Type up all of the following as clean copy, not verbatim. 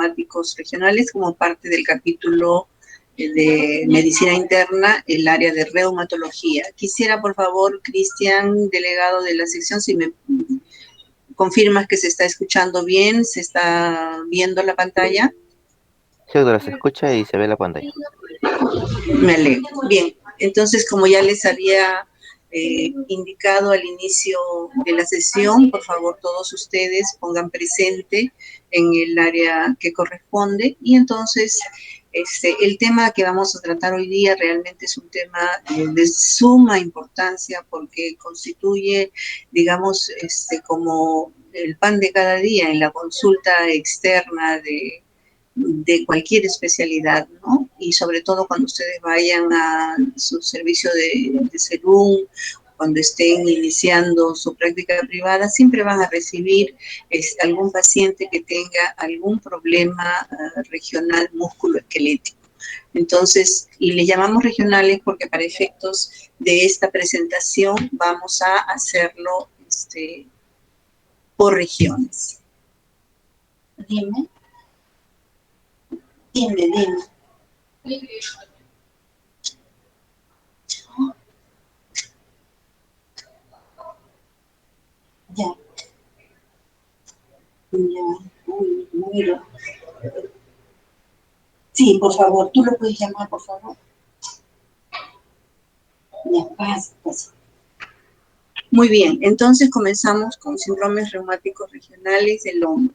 reumáticos regionales como parte del capítulo de medicina interna, el área de reumatología. Quisiera, por favor, Cristian, delegado de la sección, si me confirmas que se está escuchando bien, se está viendo la pantalla. Sí, doctora, se escucha y se ve la pantalla. Me alegro. Bien, entonces, como ya les había indicado al inicio de la sesión, por favor, todos ustedes pongan presente en el área que corresponde. Y entonces, el tema que vamos a tratar hoy día realmente es un tema de suma importancia porque constituye, digamos, como el pan de cada día en la consulta externa de cualquier especialidad, ¿no? Y sobre todo cuando ustedes vayan a su servicio de salud, cuando estén iniciando su práctica privada, siempre van a recibir algún paciente que tenga algún problema regional musculoesquelético. Entonces, y le llamamos regionales porque para efectos de esta presentación vamos a hacerlo por regiones. Dime. Ya. Mira. Sí, por favor, tú lo puedes llamar, por favor. Ya, pasa. Muy bien, entonces comenzamos con síndromes reumáticos regionales del hombro.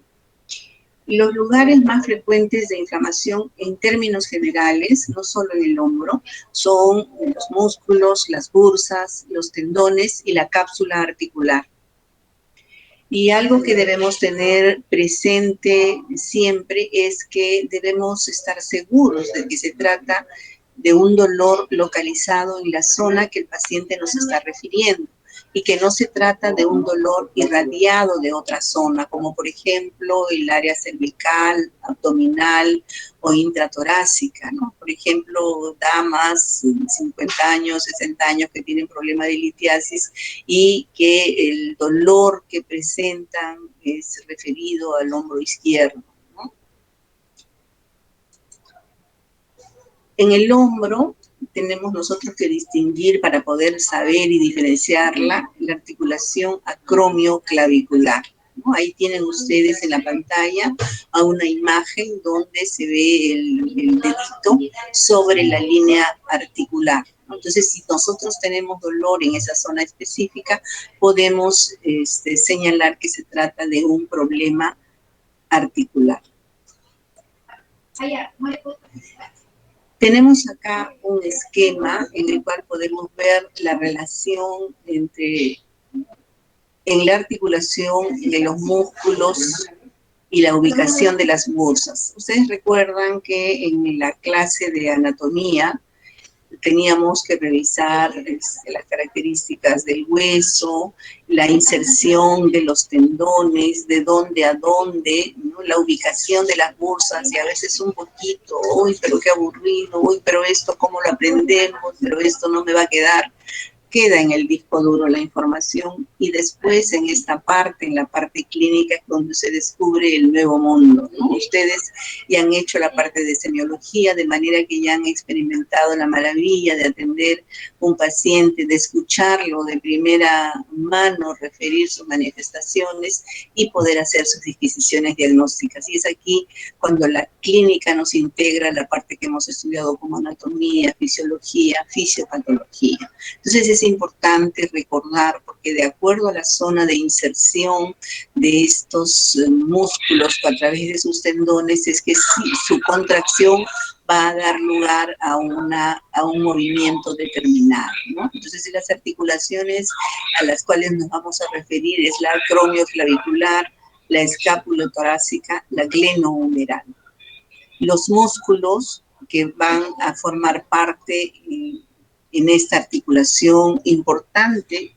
Los lugares más frecuentes de inflamación en términos generales, no solo en el hombro, son los músculos, las bursas, los tendones y la cápsula articular. Y algo que debemos tener presente siempre es que debemos estar seguros de que se trata de un dolor localizado en la zona que el paciente nos está refiriendo y que no se trata de un dolor irradiado de otra zona, como por ejemplo el área cervical, abdominal o intratorácica, ¿no? Por ejemplo, damas de 50 años, 60 años que tienen problema de litiasis y que el dolor que presentan es referido al hombro izquierdo, ¿no? En el hombro tenemos nosotros que distinguir para poder saber y diferenciarla la articulación acromioclavicular, ¿no? Ahí tienen ustedes en la pantalla a una imagen donde se ve el dedito sobre la línea articular. Entonces, si nosotros tenemos dolor en esa zona específica, podemos señalar que se trata de un problema articular. Tenemos acá un esquema en el cual podemos ver la relación en la articulación de los músculos y la ubicación de las bursas. Ustedes recuerdan que en la clase de anatomía teníamos que revisar las características del hueso, la inserción de los tendones, de dónde a dónde, ¿no? La ubicación de las bursas y a veces un poquito, uy, pero qué aburrido, uy, pero esto cómo lo aprendemos, pero esto no me va a quedar. Queda en el disco duro la información y después en esta parte, en la parte clínica, es donde se descubre el nuevo mundo, ¿no? Ustedes ya han hecho la parte de semiología, de manera que ya han experimentado la maravilla de atender un paciente, de escucharlo de primera mano, referir sus manifestaciones y poder hacer sus disquisiciones diagnósticas. Y es aquí cuando la clínica nos integra la parte que hemos estudiado como anatomía, fisiología, fisiopatología. Entonces es importante recordar, porque de acuerdo a la zona de inserción de estos músculos a través de sus tendones, es que su contracción va a dar lugar a un movimiento determinado, ¿no? Entonces las articulaciones a las cuales nos vamos a referir es la acromioclavicular, la escapulotorácica, la glenohumeral. Los músculos que van a formar parte en esta articulación importante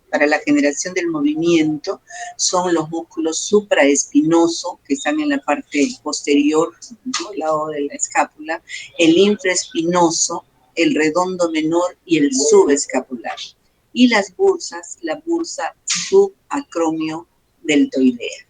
para la generación del movimiento son los músculos supraespinoso, que están en la parte posterior, ¿no? Al lado de la escápula, el infraespinoso, el redondo menor y el subescapular. Y las bursas, la bursa subacromio deltoidea.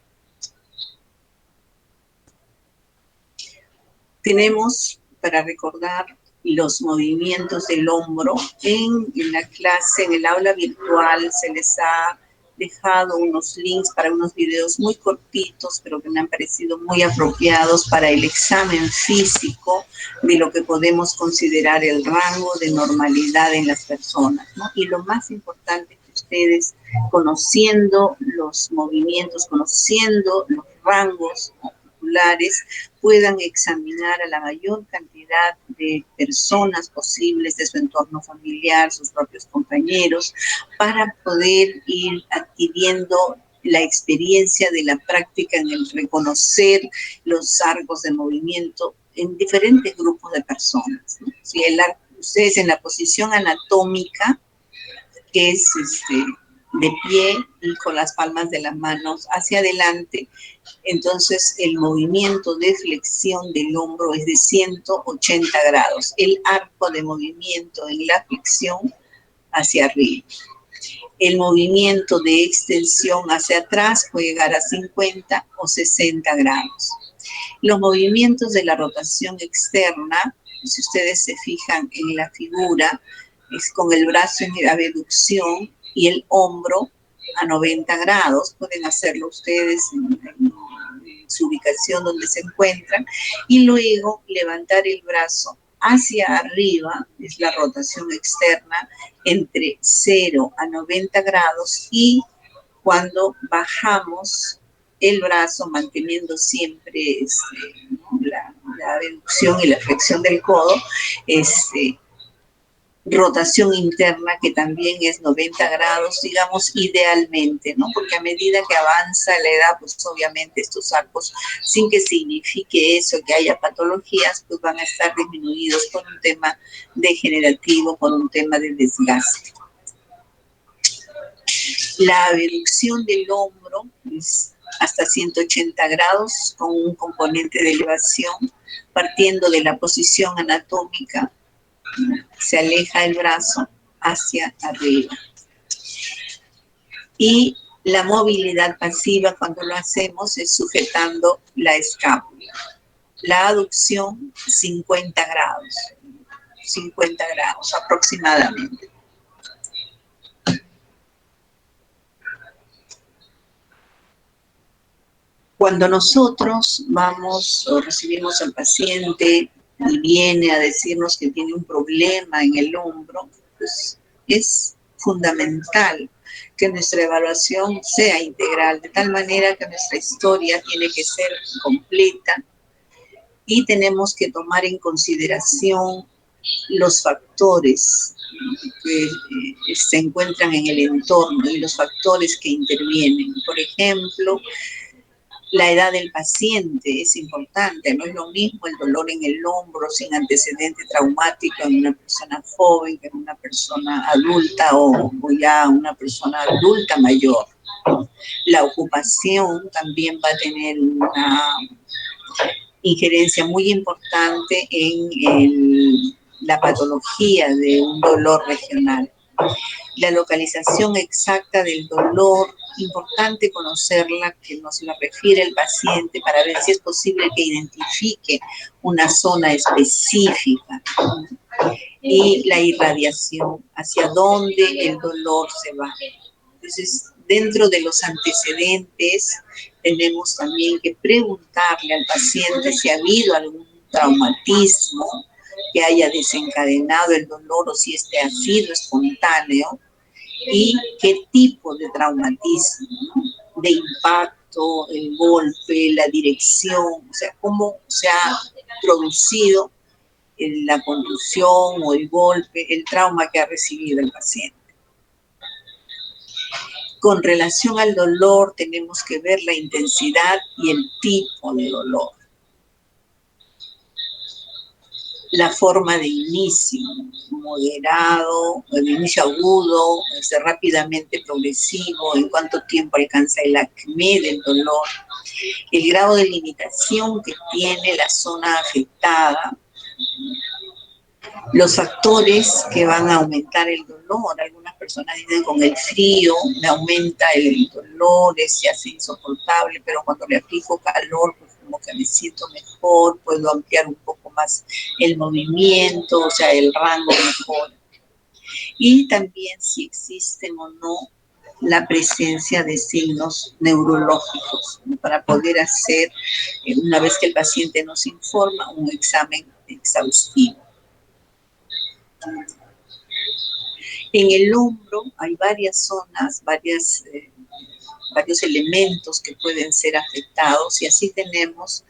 Tenemos para recordar los movimientos del hombro. En la clase, en el aula virtual, se les ha dejado unos links para unos videos muy cortitos, pero que me han parecido muy apropiados para el examen físico de lo que podemos considerar el rango de normalidad en las personas, ¿no? Y lo más importante es que ustedes, conociendo los movimientos, conociendo los rangos articulares, puedan examinar a la mayor cantidad de personas posibles de su entorno familiar, sus propios compañeros, para poder ir adquiriendo la experiencia de la práctica en el reconocer los arcos de movimiento en diferentes grupos de personas, ¿no? Si ustedes en la posición anatómica, que es de pie y con las palmas de las manos hacia adelante, entonces el movimiento de flexión del hombro es de 180 grados. El arco de movimiento en la flexión hacia arriba. El movimiento de extensión hacia atrás puede llegar a 50 o 60 grados. Los movimientos de la rotación externa, si ustedes se fijan en la figura, es con el brazo en abducción y el hombro a 90 grados. Pueden hacerlo ustedes en su ubicación donde se encuentran. Y luego levantar el brazo hacia arriba, es la rotación externa, entre 0 a 90 grados. Y cuando bajamos el brazo, manteniendo siempre la abducción y la flexión del codo, rotación interna, que también es 90 grados, digamos, idealmente, ¿no? Porque a medida que avanza la edad, pues obviamente estos arcos, sin que signifique eso, que haya patologías, pues van a estar disminuidos por un tema degenerativo, por un tema de desgaste. La abducción del hombro es hasta 180 grados, con un componente de elevación, partiendo de la posición anatómica. Se aleja el brazo hacia arriba. Y la movilidad pasiva, cuando lo hacemos, es sujetando la escápula. La aducción, 50 grados aproximadamente. Cuando nosotros vamos o recibimos al paciente y viene a decirnos que tiene un problema en el hombro, pues es fundamental que nuestra evaluación sea integral, de tal manera que nuestra historia tiene que ser completa y tenemos que tomar en consideración los factores que se encuentran en el entorno y los factores que intervienen. Por ejemplo, la edad del paciente es importante, no es lo mismo el dolor en el hombro sin antecedente traumático en una persona joven que en una persona adulta o ya una persona adulta mayor. La ocupación también va a tener una injerencia muy importante en la patología de un dolor regional. La localización exacta del dolor, importante conocerla, que nos la refiere el paciente para ver si es posible que identifique una zona específica. Y la irradiación, hacia dónde el dolor se va. Entonces, dentro de los antecedentes, tenemos también que preguntarle al paciente si ha habido algún traumatismo que haya desencadenado el dolor o si este ha sido espontáneo y qué tipo de traumatismo, ¿no? De impacto, el golpe, la dirección, o sea, cómo se ha producido la contusión o el golpe, el trauma que ha recibido el paciente. Con relación al dolor, tenemos que ver la intensidad y el tipo de dolor. La forma de inicio, moderado, el inicio agudo, rápidamente progresivo, en cuánto tiempo alcanza el acme del dolor, el grado de limitación que tiene la zona afectada, los factores que van a aumentar el dolor. Algunas personas dicen con el frío me aumenta el dolor, se hace insoportable, pero cuando le aplico calor, pues como que me siento mejor, puedo ampliar un poco más el movimiento, o sea, el rango mejora. Y también si existen o no la presencia de signos neurológicos, ¿no? Para poder hacer, una vez que el paciente nos informa, un examen exhaustivo. En el hombro hay varias zonas, varios elementos que pueden ser afectados y así tenemos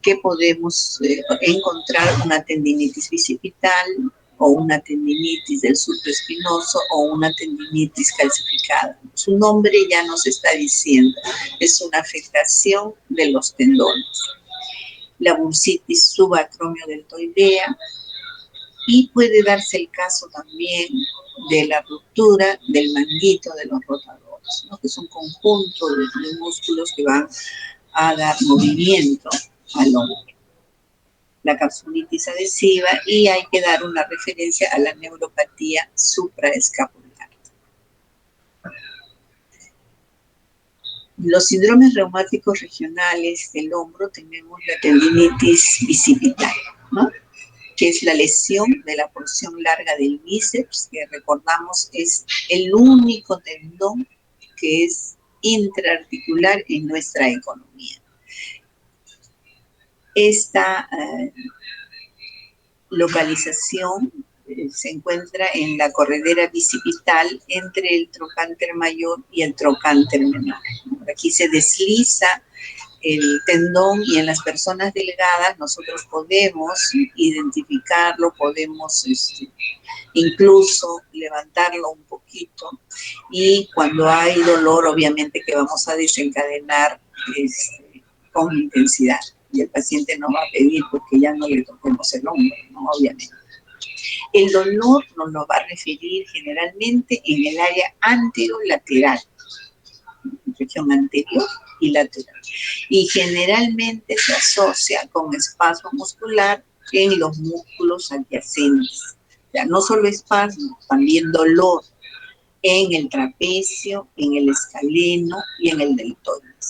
que podemos encontrar una tendinitis bicipital o una tendinitis del surco espinoso o una tendinitis calcificada. Su nombre ya nos está diciendo, es una afectación de los tendones. La bursitis subacromio-deltoidea, y puede darse el caso también de la ruptura del manguito de los rotadores, ¿no? Que es un conjunto de músculos que van a dar movimiento al hombro. La capsulitis adhesiva, y hay que dar una referencia a la neuropatía supraescapular. Los síndromes reumáticos regionales del hombro, tenemos la tendinitis bicipital, ¿no? Que es la lesión de la porción larga del bíceps, que recordamos es el único tendón que es intraarticular en nuestra economía. Esta localización se encuentra en la corredera bicipital entre el trocánter mayor y el trocánter menor. Aquí se desliza el tendón y en las personas delgadas nosotros podemos identificarlo, podemos incluso levantarlo un poquito, y cuando hay dolor obviamente que vamos a desencadenar con intensidad, y el paciente nos va a pedir porque ya no le toquemos el hombro, ¿no? Obviamente. El dolor nos lo va a referir generalmente en el área anterolateral, región anterior y lateral. Y generalmente se asocia con espasmo muscular en los músculos adyacentes. O sea, no solo espasmo, también dolor en el trapecio, en el escaleno y en el deltoides.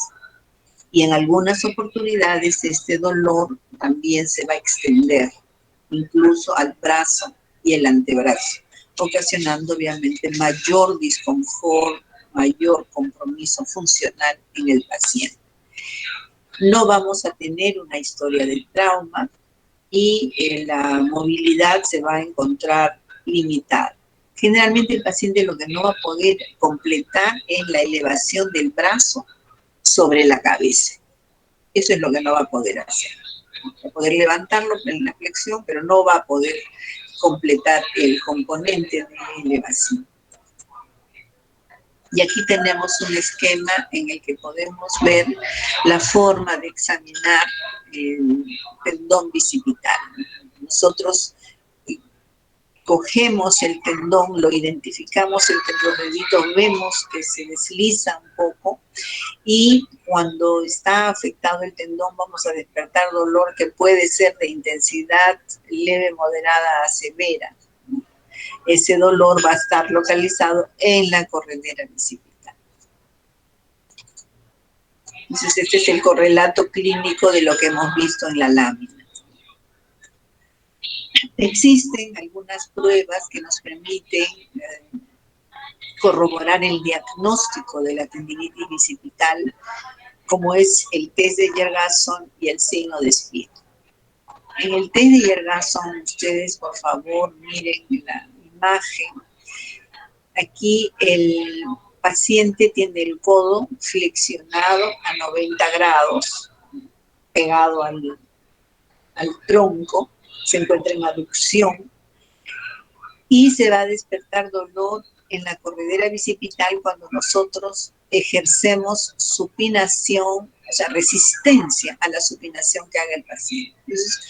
Y en algunas oportunidades este dolor también se va a extender incluso al brazo y el antebrazo, ocasionando obviamente mayor disconfort, mayor compromiso funcional en el paciente. No vamos a tener una historia de trauma y la movilidad se va a encontrar limitada. Generalmente el paciente lo que no va a poder completar es la elevación del brazo sobre la cabeza. Eso es lo que no va a poder hacer. Va a poder levantarlo en la flexión, pero no va a poder completar el componente de elevación. Y aquí tenemos un esquema en el que podemos ver la forma de examinar el tendón bicipital. Nosotros cogemos el tendón, lo identificamos entre los deditos, vemos que se desliza un poco, y cuando está afectado el tendón vamos a despertar dolor que puede ser de intensidad leve, moderada a severa. Ese dolor va a estar localizado en la corredera bicipital. Entonces este es el correlato clínico de lo que hemos visto en la lámina. Existen algunas pruebas que nos permiten corroborar el diagnóstico de la tendinitis bicipital, como es el test de Jergason y el signo de Speed. En el test de Jergason, ustedes por favor miren la imagen. Aquí el paciente tiene el codo flexionado a 90 grados, pegado al tronco, se encuentra en aducción, y se va a despertar dolor en la corredera bicipital cuando nosotros ejercemos supinación, o sea, resistencia a la supinación que haga el paciente. Entonces,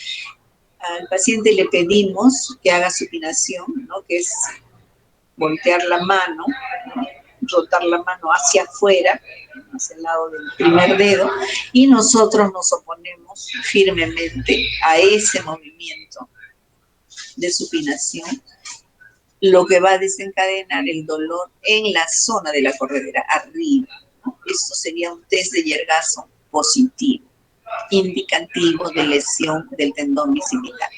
al paciente le pedimos que haga supinación, ¿no? Que es voltear la mano, ¿no? Rotar la mano hacia afuera, hacia el lado del primer dedo, y nosotros nos oponemos firmemente a ese movimiento de supinación, lo que va a desencadenar el dolor en la zona de la corredera, arriba, ¿no? Esto sería un test de Jergason positivo. indicativo de lesión del tendón bicipital.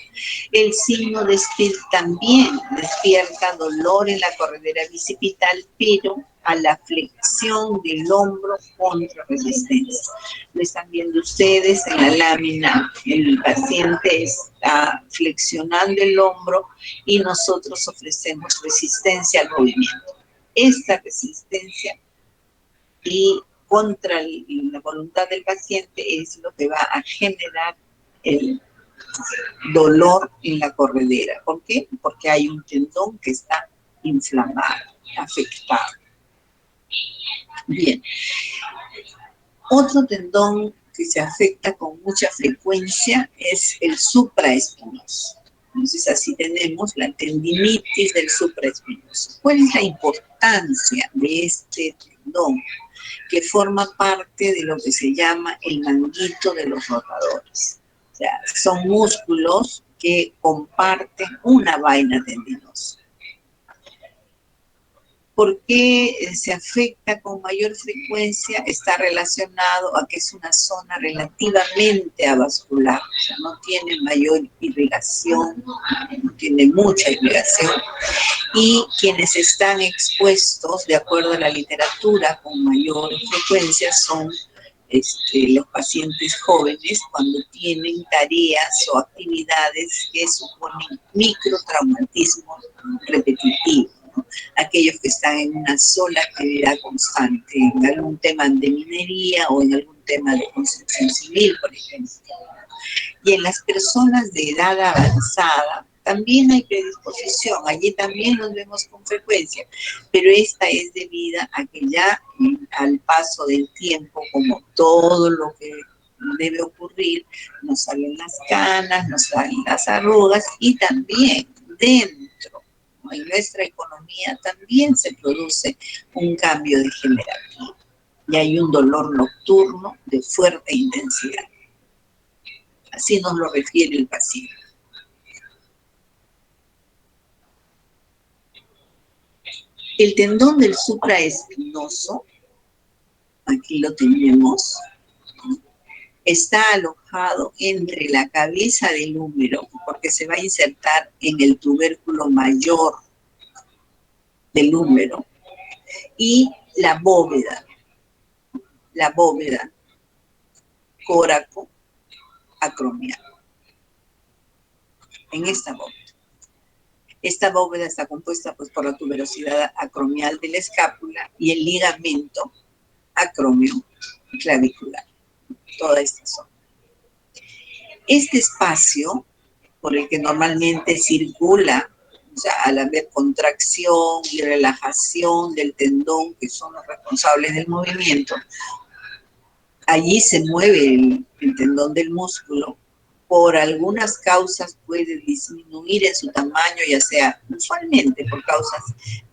El signo de Speed también despierta dolor en la corredera bicipital, pero a la flexión del hombro contra resistencia. Lo están viendo ustedes en la lámina, el paciente está flexionando el hombro y nosotros ofrecemos resistencia al movimiento. Esta resistencia y contra la voluntad del paciente es lo que va a generar el dolor en la corredera. ¿Por qué? Porque hay un tendón que está inflamado, afectado. Bien. Otro tendón que se afecta con mucha frecuencia es el supraespinoso. Entonces, así tenemos la tendinitis del supraespinoso. ¿Cuál es la importancia de este tendón? Que forma parte de lo que se llama el manguito de los rotadores. O sea, son músculos que comparten una vaina tendinosa. ¿Por qué se afecta con mayor frecuencia? Está relacionado a que es una zona relativamente avascular, o sea, no tiene mayor irrigación, no tiene mucha irrigación, y quienes están expuestos, de acuerdo a la literatura, con mayor frecuencia son los pacientes jóvenes cuando tienen tareas o actividades que suponen microtraumatismo repetitivo. Aquellos que están en una sola actividad constante, en algún tema de minería o en algún tema de construcción civil, por ejemplo. Y en las personas de edad avanzada también hay predisposición, allí también nos vemos con frecuencia, pero esta es debida a que ya al paso del tiempo, como todo lo que debe ocurrir, nos salen las canas, nos salen las arrugas y también dentro en nuestra economía también se produce un cambio degenerativo y hay un dolor nocturno de fuerte intensidad. Así nos lo refiere el paciente. El tendón del supraespinoso, aquí lo tenemos, está alojado entre la cabeza del húmero, porque se va a insertar en el tubérculo mayor del húmero, y la bóveda coracoacromial. En esta bóveda. Esta bóveda está compuesta pues, por la tuberosidad acromial de la escápula y el ligamento acromio clavicular. Toda esta zona. Este espacio por el que normalmente circula, o sea, al haber contracción y relajación del tendón, que son los responsables del movimiento, allí se mueve el tendón del músculo. Por algunas causas puede disminuir en su tamaño, ya sea usualmente por causas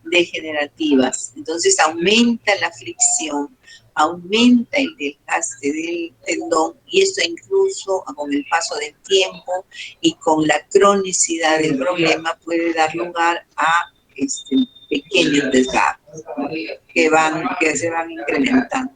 degenerativas. Entonces aumenta la fricción, aumenta el desgaste del tendón y esto incluso con el paso del tiempo y con la cronicidad del problema puede dar lugar a pequeños desgarros que se van incrementando.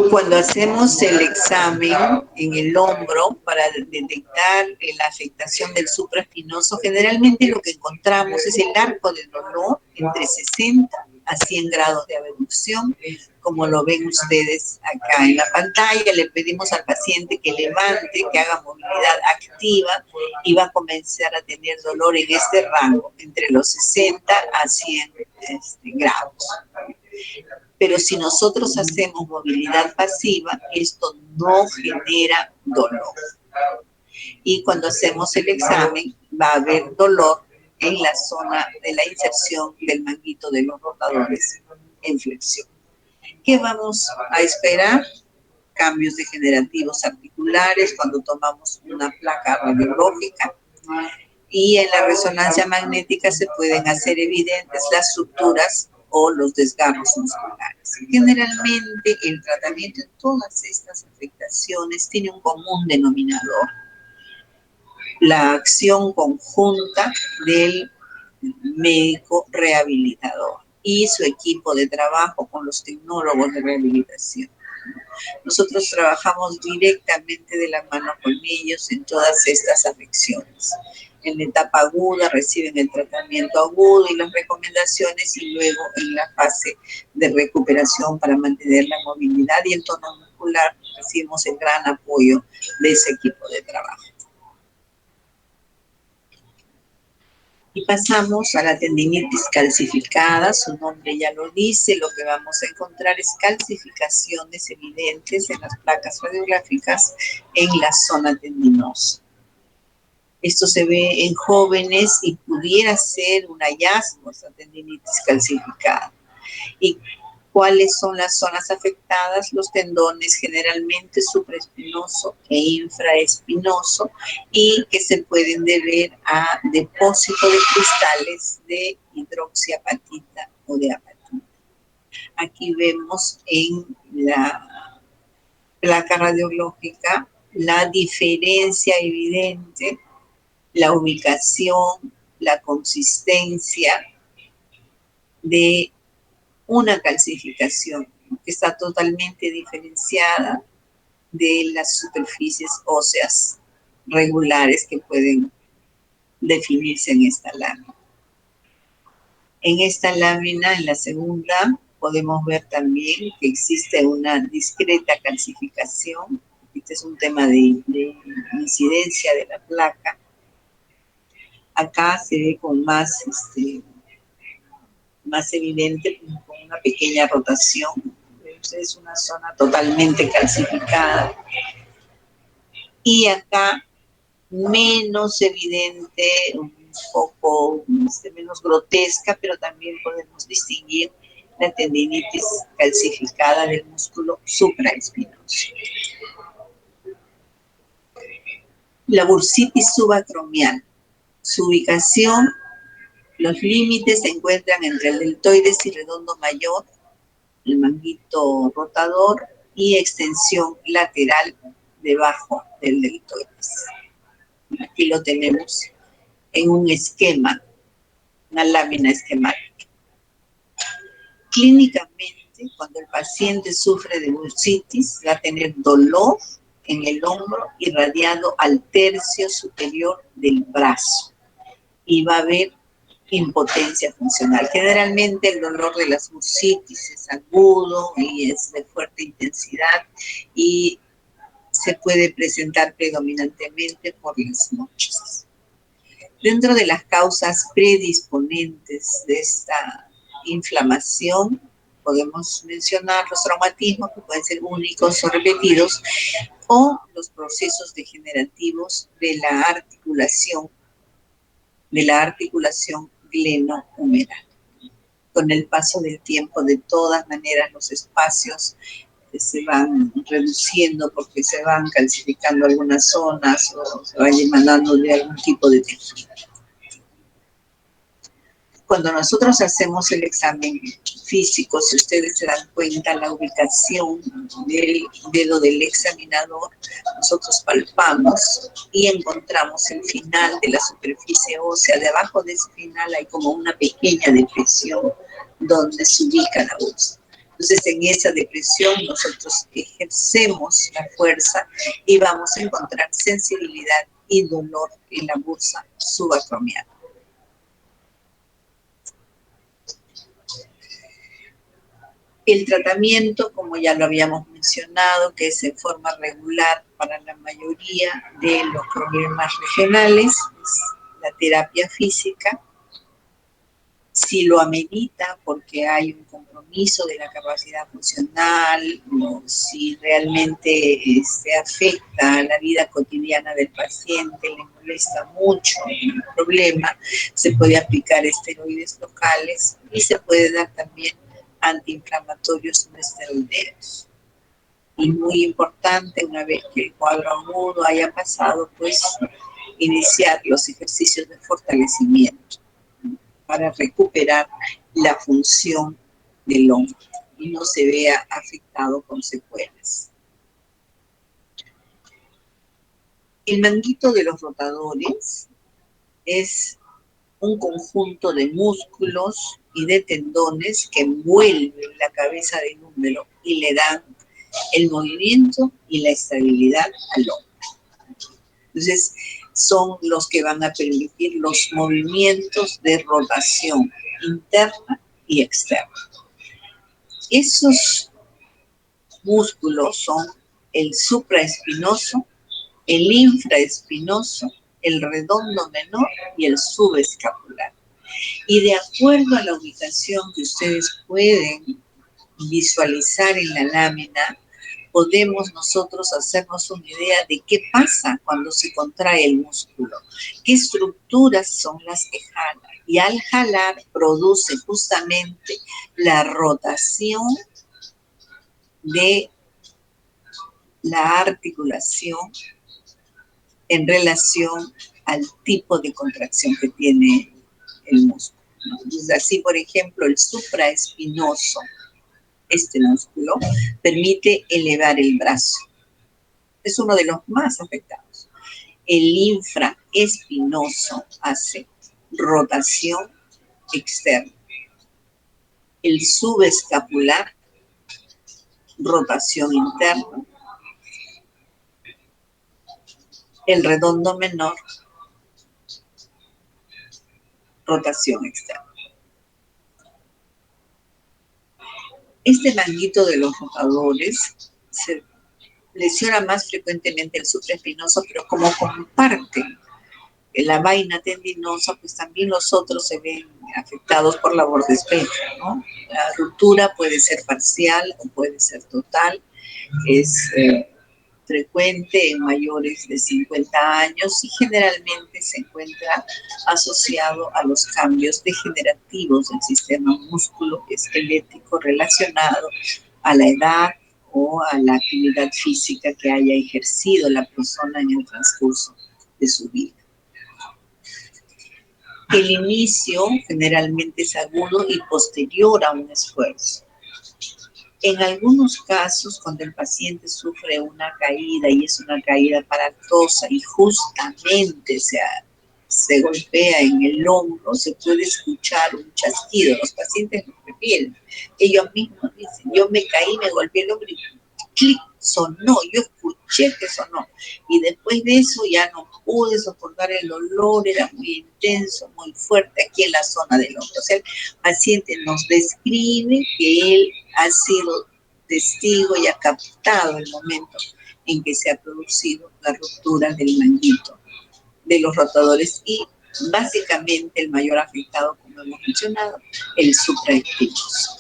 Cuando hacemos el examen en el hombro para detectar la afectación del supraespinoso, generalmente lo que encontramos es el arco del dolor entre 60 a 100 grados de abducción, como lo ven ustedes acá en la pantalla. Le pedimos al paciente que levante, que haga movilidad activa y va a comenzar a tener dolor en este rango, entre los 60 a 100 grados. Pero si nosotros hacemos movilidad pasiva, esto no genera dolor. Y cuando hacemos el examen, va a haber dolor en la zona de la inserción del manguito de los rotadores en flexión. ¿Qué vamos a esperar? Cambios degenerativos articulares cuando tomamos una placa radiológica. Y en la resonancia magnética se pueden hacer evidentes las suturas o los desgarros musculares. Generalmente el tratamiento de todas estas afectaciones tiene un común denominador: la acción conjunta del médico rehabilitador y su equipo de trabajo con los tecnólogos de rehabilitación. Nosotros trabajamos directamente de la mano con ellos en todas estas afecciones. En la etapa aguda reciben el tratamiento agudo y las recomendaciones, y luego en la fase de recuperación para mantener la movilidad y el tono muscular recibimos el gran apoyo de ese equipo de trabajo. Y pasamos a la tendinitis calcificada, su nombre ya lo dice, lo que vamos a encontrar es calcificaciones evidentes en las placas radiográficas en la zona tendinosa. Esto se ve en jóvenes y pudiera ser un hallazgo, esta tendinitis calcificada. ¿Y cuáles son las zonas afectadas? Los tendones generalmente supraespinoso e infraespinoso, y que se pueden deber a depósito de cristales de hidroxiapatita o de apatita. Aquí vemos en la placa radiológica la diferencia evidente, la ubicación, la consistencia de una calcificación que está totalmente diferenciada de las superficies óseas regulares que pueden definirse en esta lámina. En esta lámina, en la segunda, podemos ver también que existe una discreta calcificación. Este es un tema de incidencia de la placa. Acá se ve con más evidente, con una pequeña rotación. Es una zona totalmente calcificada. Y acá menos evidente, un poco menos grotesca, pero también podemos distinguir la tendinitis calcificada del músculo supraespinoso. La bursitis subacromial. Su ubicación, los límites se encuentran entre el deltoides y redondo mayor, el manguito rotador y extensión lateral debajo del deltoides. Aquí lo tenemos en un esquema, una lámina esquemática. Clínicamente, cuando el paciente sufre de bursitis, va a tener dolor en el hombro irradiado al tercio superior del brazo y va a haber impotencia funcional. Generalmente el dolor de las bursitis es agudo y es de fuerte intensidad y se puede presentar predominantemente por las noches. Dentro de las causas predisponentes de esta inflamación, podemos mencionar los traumatismos, que pueden ser únicos o repetidos, o los procesos degenerativos de la articulación glenohumeral. Con el paso del tiempo, de todas maneras, los espacios se van reduciendo porque se van calcificando algunas zonas o se van emanando de algún tipo de tejido. Cuando nosotros hacemos el examen físico, si ustedes se dan cuenta, la ubicación del dedo del examinador, nosotros palpamos y encontramos el final de la superficie ósea. Debajo de ese final hay como una pequeña depresión donde se ubica la bursa. Entonces, en esa depresión nosotros ejercemos la fuerza y vamos a encontrar sensibilidad y dolor en la bursa subacromial. El tratamiento, como ya lo habíamos mencionado, que es en forma regular para la mayoría de los problemas regionales, es la terapia física. Si lo amerita porque hay un compromiso de la capacidad funcional, o si realmente afecta a la vida cotidiana del paciente, le molesta mucho el problema, se puede aplicar esteroides locales y se puede dar también antiinflamatorios no esteroideos. Y muy importante, una vez que el cuadro agudo haya pasado, pues iniciar los ejercicios de fortalecimiento para recuperar la función del hombro y no se vea afectado con secuelas. El manguito de los rotadores es un conjunto de músculos y de tendones que envuelven la cabeza del húmero y le dan el movimiento y la estabilidad al hombro. Entonces, son los que van a permitir los movimientos de rotación interna y externa. Esos músculos son el supraespinoso, el infraespinoso, el redondo menor y el subescapular. Y de acuerdo a la ubicación que ustedes pueden visualizar en la lámina, podemos nosotros hacernos una idea de qué pasa cuando se contrae el músculo, qué estructuras son las que jalan. Y al jalar produce justamente la rotación de la articulación en relación al tipo de contracción que tiene el músculo, ¿no? Entonces, así, por ejemplo, el supraespinoso, este músculo, permite elevar el brazo. Es uno de los más afectados. El infraespinoso hace rotación externa. El subescapular, rotación interna. El redondo menor, rotación externa. Este manguito de los rotadores se lesiona más frecuentemente el supraespinoso, pero como comparte la vaina tendinosa, pues también los otros se ven afectados por la bordesplegia, ¿no? La ruptura puede ser parcial o puede ser total, es frecuente en mayores de 50 años y generalmente se encuentra asociado a los cambios degenerativos del sistema músculo-esquelético relacionado a la edad o a la actividad física que haya ejercido la persona en el transcurso de su vida. El inicio generalmente es agudo y posterior a un esfuerzo. En algunos casos, cuando el paciente sufre una caída y es una caída aparatosa y justamente se golpea en el hombro, se puede escuchar un chasquido. Los pacientes lo refieren. Ellos mismos dicen, yo me caí, me golpeé el hombro y clic, sonó, yo escuché que sonó. Y después de eso ya no pude soportar el dolor, era muy intenso, muy fuerte aquí en la zona del hombro. O sea, el paciente nos describe que él ha sido testigo y ha captado el momento en que se ha producido la ruptura del manguito de los rotadores y básicamente el mayor afectado, como hemos mencionado, el supraespinoso.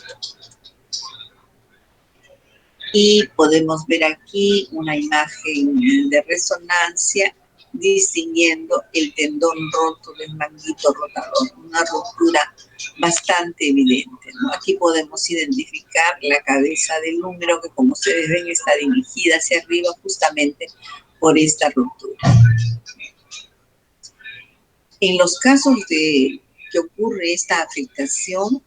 Y podemos ver aquí una imagen de resonancia distinguiendo el tendón roto del manguito rotador, una ruptura bastante evidente, ¿no? Aquí podemos identificar la cabeza del húmero que, como ustedes ven, está dirigida hacia arriba justamente por esta ruptura. En los casos de que ocurre esta afectación,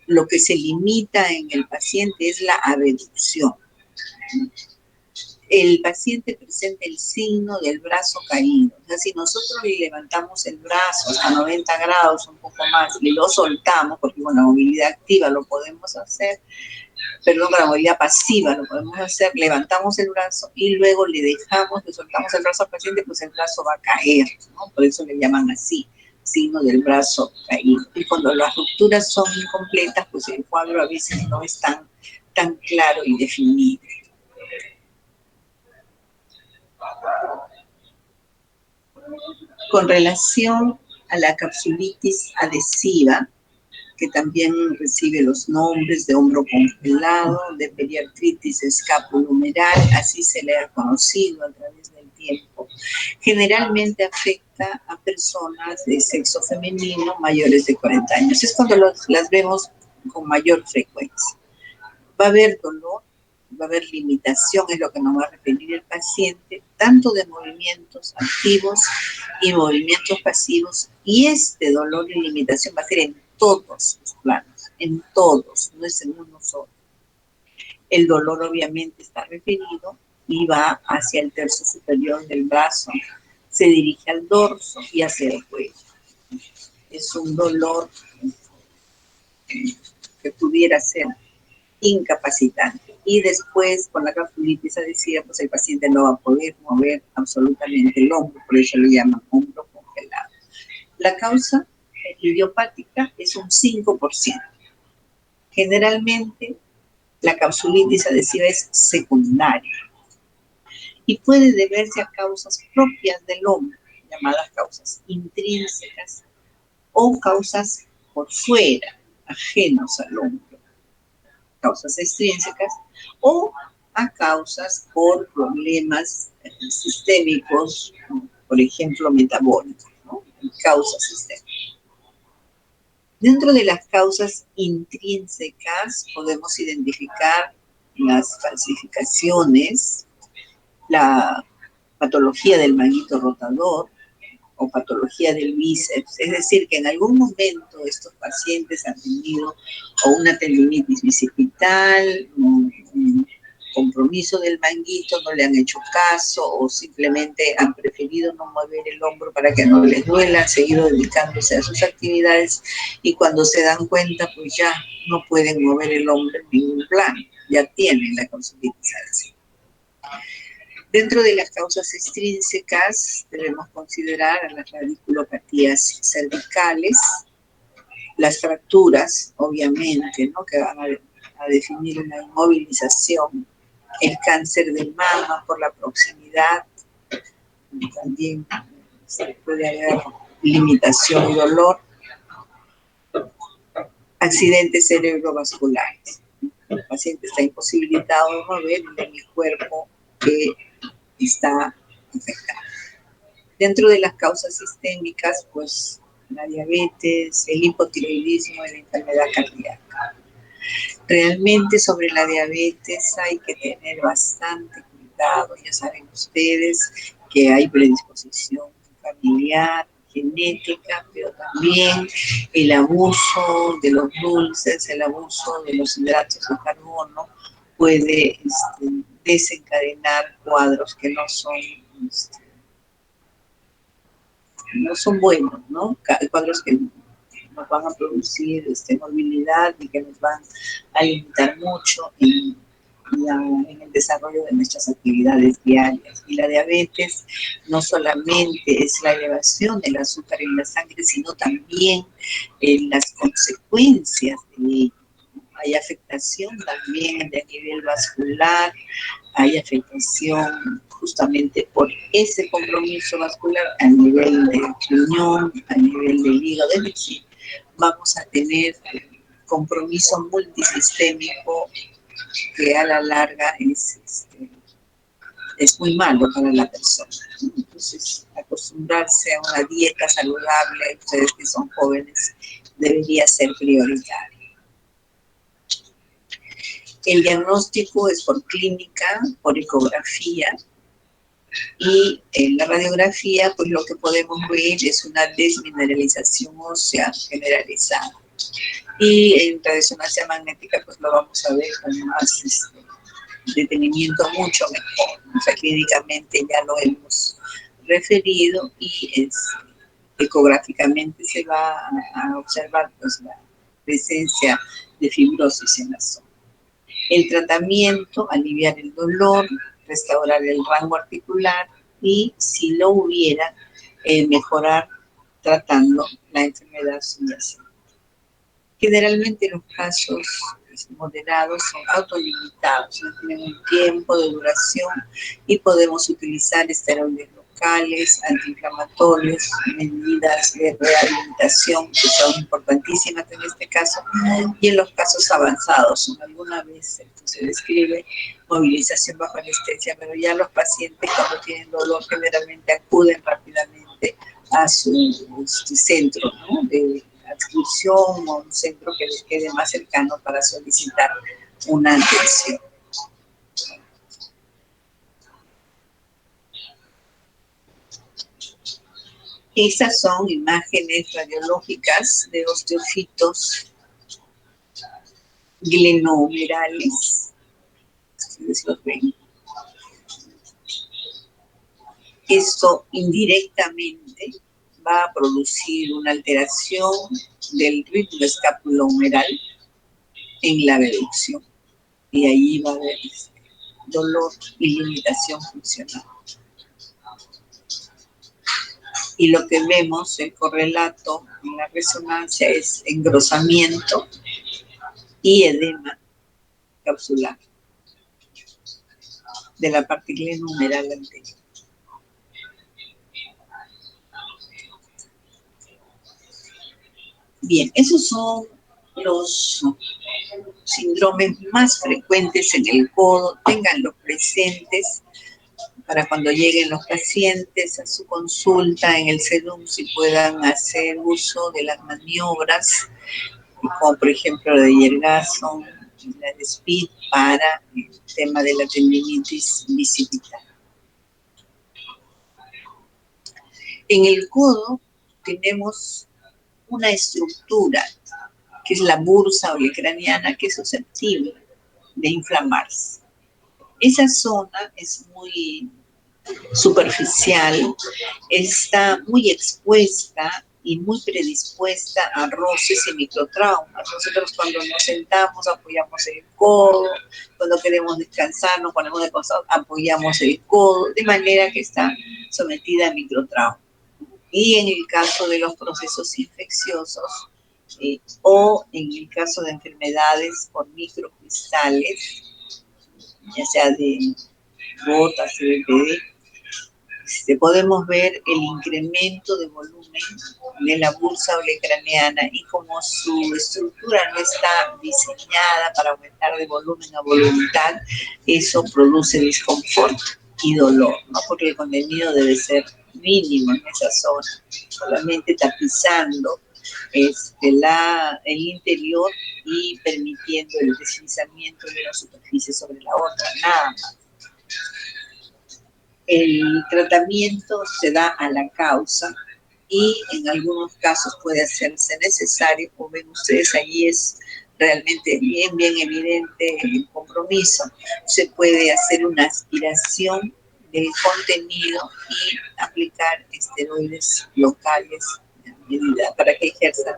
lo que se limita en el paciente es la abducción. El paciente presenta el signo del brazo caído. O sea, si nosotros le levantamos el brazo hasta 90 grados, un poco más, y lo soltamos, porque con la movilidad activa lo podemos hacer, perdón, con la movilidad pasiva lo podemos hacer, levantamos el brazo y luego le dejamos, le soltamos el brazo al paciente, pues el brazo va a caer, ¿no? Por eso le llaman así, signo del brazo caído. Y cuando las rupturas son incompletas, pues el cuadro a veces no es tan claro y definido. Con relación a la capsulitis adhesiva, que también recibe los nombres de hombro congelado, de periartritis escapulohumeral, así se le ha conocido a través del tiempo. Generalmente afecta a personas de sexo femenino mayores de 40 años. Es cuando las vemos con mayor frecuencia. Va a haber dolor, va a haber limitación, es lo que nos va a referir el paciente, tanto de movimientos activos y movimientos pasivos, y este dolor y limitación va a ser en todos los planos, en todos, no es en uno solo. El dolor obviamente está referido y va hacia el tercio superior del brazo, se dirige al dorso y hacia el cuello. es un dolor que pudiera ser incapacitante. Y después, con la capsulitis adhesiva, pues el paciente no va a poder mover absolutamente el hombro, por eso lo llaman hombro congelado. La causa idiopática es un 5%. Generalmente, la capsulitis adhesiva es secundaria y puede deberse a causas propias del hombro, llamadas causas intrínsecas, o causas por fuera, ajenos al hombro, causas extrínsecas, o a causas por problemas sistémicos, por ejemplo, metabólicos, ¿no? Causas sistémicas. Dentro de las causas intrínsecas podemos identificar las falsificaciones, la patología del manguito rotador o patología del bíceps. Es decir, que en algún momento estos pacientes han tenido o una tendinitis bicipital, un compromiso del manguito, no le han hecho caso o simplemente han preferido no mover el hombro para que no les duela, han seguido dedicándose a sus actividades y cuando se dan cuenta, pues ya no pueden mover el hombro en ningún plan, ya tienen la capsulitis adhesiva. Dentro de las causas extrínsecas debemos considerar a las radiculopatías cervicales, las fracturas, obviamente, ¿no? Que van a definir una inmovilización, el cáncer de mama por la proximidad, también se puede haber limitación y dolor, accidentes cerebrovasculares. El paciente está imposibilitado de mover en el cuerpo que está afectado. Dentro de las causas sistémicas, pues la diabetes, el hipotiroidismo y la enfermedad cardíaca. Realmente sobre la diabetes hay que tener bastante cuidado. Ya saben ustedes que hay predisposición familiar, genética, pero también el abuso de los dulces, el abuso de los hidratos de carbono puede desencadenar cuadros que no son buenos, ¿no? Cuadros que nos van a producir movilidad y que nos van a limitar mucho en el desarrollo de nuestras actividades diarias. Y la diabetes no solamente es la elevación del azúcar en la sangre, sino también las consecuencias de ello. Hay afectación también de nivel vascular, hay afectación justamente por ese compromiso vascular a nivel del riñón, a nivel del hígado, es decir, vamos a tener compromiso multisistémico que a la larga es muy malo para la persona. Entonces, acostumbrarse a una dieta saludable, ustedes que son jóvenes, debería ser prioritario. El diagnóstico es por clínica, por ecografía, y en la radiografía, pues lo que podemos ver es una desmineralización ósea generalizada. Y en resonancia magnética, pues lo vamos a ver con más detenimiento mucho mejor. O sea, clínicamente ya lo hemos referido y ecográficamente se va a observar pues, la presencia de fibrosis en la zona. El tratamiento, aliviar el dolor, restaurar el rango articular y, si lo hubiera, mejorar tratando la enfermedad subyacente. Generalmente los casos moderados son autolimitados, no tienen un tiempo de duración y podemos utilizar esteroides locales, antiinflamatorios, medidas de rehabilitación que son importantísimas en este caso y en los casos avanzados. Alguna vez se describe movilización bajo anestesia, pero ya los pacientes cuando tienen dolor generalmente acuden rápidamente a su centro, ¿no? de adscripción o un centro que les quede más cercano para solicitar una atención. Estas son imágenes radiológicas de osteofitos glenomerales. ¿Ustedes los ven? Esto indirectamente va a producir una alteración del ritmo escapulohumeral en la abducción. Y ahí va a haber dolor y limitación funcional. Y lo que vemos, el correlato en la resonancia, es engrosamiento y edema capsular de la partícula numeral anterior. Bien, esos son los síndromes más frecuentes en el codo. Ténganlos presentes para cuando lleguen los pacientes a su consulta en el CEDUM, si puedan hacer uso de las maniobras, como por ejemplo la de Yergason, la de Speed, para el tema de la tendinitis bicipital. En el codo tenemos una estructura que es la bursa olecraniana, que es susceptible de inflamarse. Esa zona es muy superficial, está muy expuesta y muy predispuesta a roces y microtraumas. Nosotros cuando nos sentamos apoyamos el codo, cuando queremos descansar nos ponemos de costado, apoyamos el codo, de manera que está sometida a microtraumas. Y en el caso de los procesos infecciosos, o en el caso de enfermedades por microcristales, ya sea de gotas, CBPD, podemos ver el incremento de volumen de la bursa olecraniana, y como su estructura no está diseñada para aumentar de volumen a voluntad, eso produce desconfort y dolor, ¿no? Porque el contenido debe ser mínimo en esa zona, solamente tapizando el interior y permitiendo el deslizamiento de la superficie sobre la otra, nada más. El tratamiento se da a la causa y en algunos casos puede hacerse necesario, como ven ustedes, allí es realmente bien evidente el compromiso. Se puede hacer una aspiración del contenido y aplicar esteroides locales a medida para que ejerzan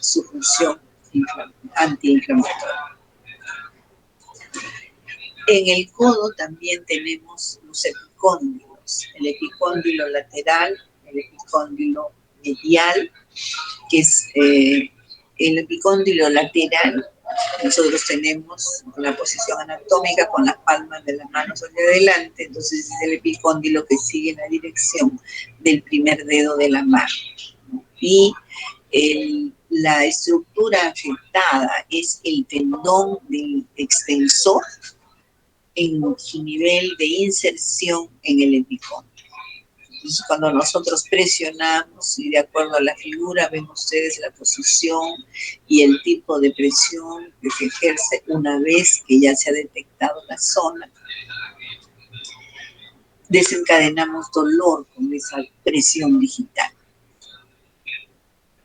su función antiinflamatoria. En el codo también tenemos los epicóndilos, el epicóndilo lateral, el epicóndilo medial, que es el epicóndilo lateral. Nosotros tenemos la posición anatómica con las palmas de las manos hacia adelante, entonces es el epicóndilo que sigue la dirección del primer dedo de la mano. Y la estructura afectada es el tendón del extensor en su nivel de inserción en el epicóndilo. Entonces, cuando nosotros presionamos, y de acuerdo a la figura, ven ustedes la posición y el tipo de presión que se ejerce una vez que ya se ha detectado la zona, desencadenamos dolor con esa presión digital.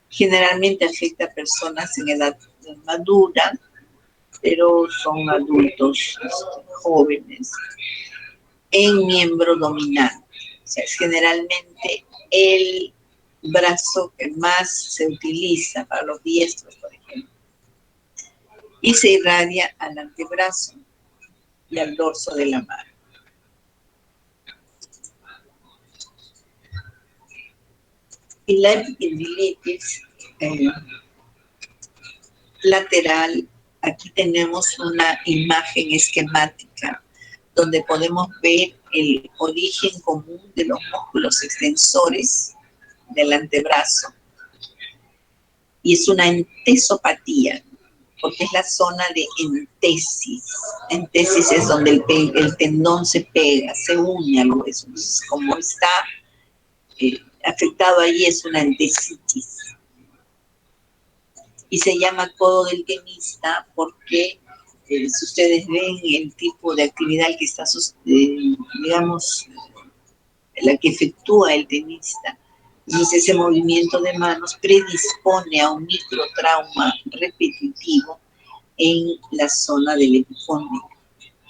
Generalmente afecta a personas en edad madura, pero son adultos jóvenes, en miembro dominante. O sea, es generalmente el brazo que más se utiliza para los diestros, por ejemplo. Y se irradia al antebrazo y al dorso de la mano. Y la epidilitis lateral, aquí tenemos una imagen esquemática donde podemos ver el origen común de los músculos extensores del antebrazo. Y es una entesopatía, porque es la zona de entesis. Entesis es donde el tendón se pega, se une al hueso. Entonces, como está afectado ahí, es una entesitis. Y se llama codo del tenista porque si ustedes ven el tipo de actividad que está, digamos, la que efectúa el tenista, entonces ese movimiento de manos predispone a un microtrauma repetitivo en la zona del epicóndilo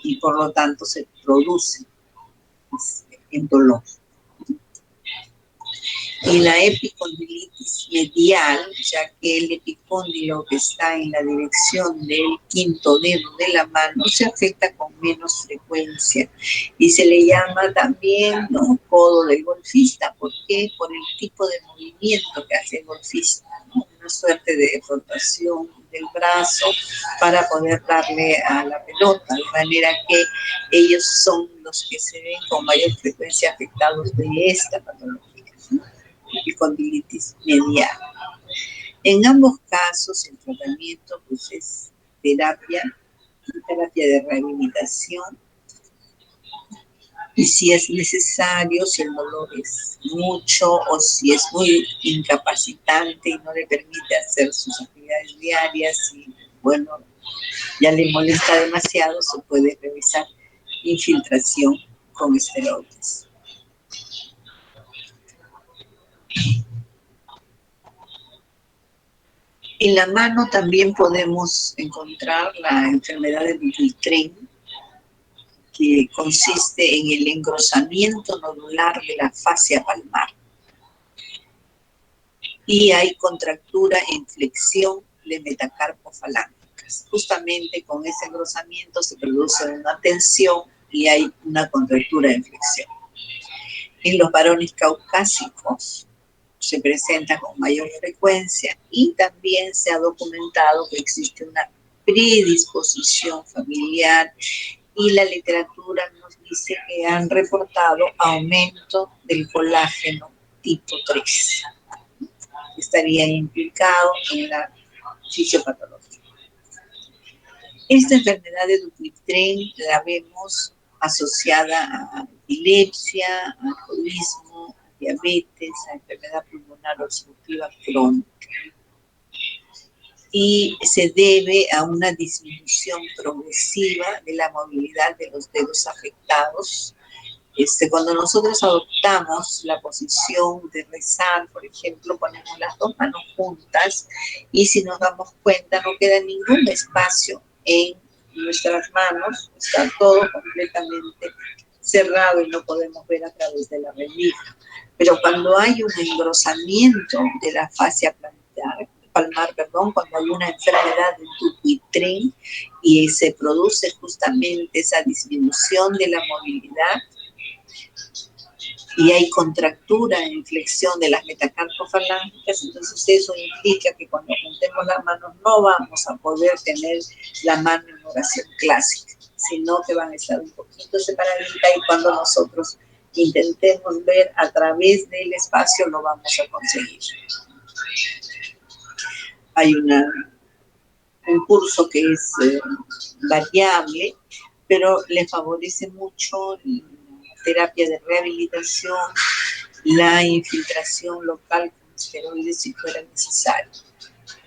y por lo tanto se produce el dolor. Y la epicondilitis medial, ya que el epicóndilo que está en la dirección del quinto dedo de la mano se afecta con menos frecuencia y se le llama también, ¿no?, codo del golfista. ¿Por qué? Por el tipo de movimiento que hace el golfista, ¿no? Una suerte de rotación del brazo para poder darle a la pelota, de manera que ellos son los que se ven con mayor frecuencia afectados de esta patología, ¿no?, epicondilitis medial. En ambos casos el tratamiento pues es terapia de rehabilitación, y si es necesario, si el dolor es mucho o si es muy incapacitante y no le permite hacer sus actividades diarias y bueno, ya le molesta demasiado, se puede realizar infiltración con esteroides. En la mano también podemos encontrar la enfermedad de Dupuytren, que consiste en el engrosamiento nodular de la fascia palmar. Y hay contractura en flexión de metacarpofalángicas. Justamente con ese engrosamiento se produce una tensión y hay una contractura en flexión. En los varones caucásicos se presenta con mayor frecuencia y también se ha documentado que existe una predisposición familiar y la literatura nos dice que han reportado aumento del colágeno tipo 3. Estaría implicado en la fisiopatología. Esta enfermedad de Dupuytren la vemos asociada a epilepsia, a alcoholismo, a diabetes, a enfermedad pulmonar obstructiva crónica. Y se debe a una disminución progresiva de la movilidad de los dedos afectados. Cuando nosotros adoptamos la posición de rezar, por ejemplo, ponemos las dos manos juntas y si nos damos cuenta no queda ningún espacio en nuestras manos, está todo completamente cerrado y no podemos ver a través de la rendija. Pero cuando hay un engrosamiento de la fascia palmar, cuando hay una enfermedad de Dupuytren y se produce justamente esa disminución de la movilidad, y hay contractura en flexión de las metacarpofalángicas, entonces eso implica que cuando juntemos las manos no vamos a poder tener la mano en oración clásica, sino que van a estar un poquito separaditas y cuando nosotros intentemos ver a través del espacio lo vamos a conseguir. Hay un curso que es variable, pero le favorece mucho terapia de rehabilitación, la infiltración local con esteroides si fuera necesario.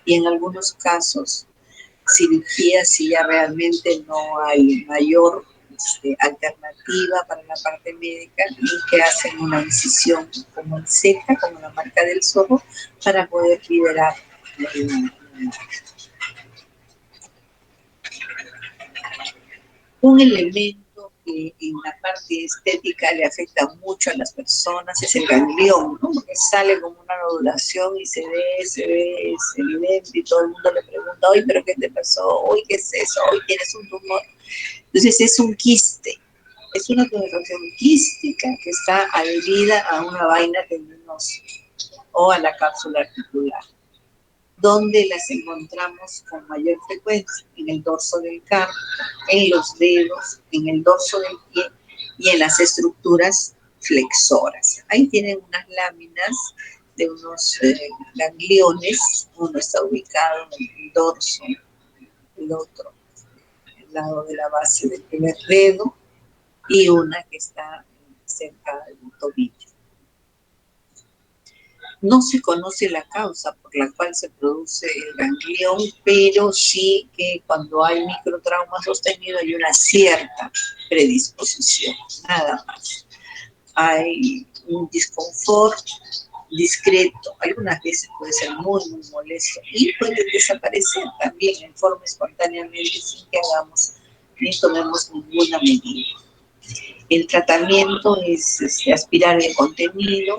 Y en algunos casos, cirugía si ya realmente no hay mayor alternativa para la parte médica y que hacen una incisión como en seca, como la marca del zorro, para poder liberar un elemento que en la parte estética le afecta mucho a las personas es el ganglión, ¿no? Porque sale como una nodulación y se ve, es evidente y todo el mundo le pregunta, oye, ¿pero qué te pasó? Oye, ¿qué es eso? Oye, ¿tienes un tumor? Entonces es un quiste, es una tumoración quística que está adherida a una vaina tendinosa o a la cápsula articular, donde las encontramos con mayor frecuencia en el dorso del carpo, en los dedos, en el dorso del pie y en las estructuras flexoras. Ahí tienen unas láminas de unos gangliones, uno está ubicado en el dorso, el otro al lado de la base del primer dedo y una que está cerca del tobillo. No se conoce la causa por la cual se produce el ganglión, pero sí que cuando hay microtrauma sostenido hay una cierta predisposición, nada más. Hay un disconfort discreto, algunas veces puede ser muy molesto y puede desaparecer también en forma espontáneamente sin que hagamos ni tomemos ninguna medida. El tratamiento es aspirar el contenido,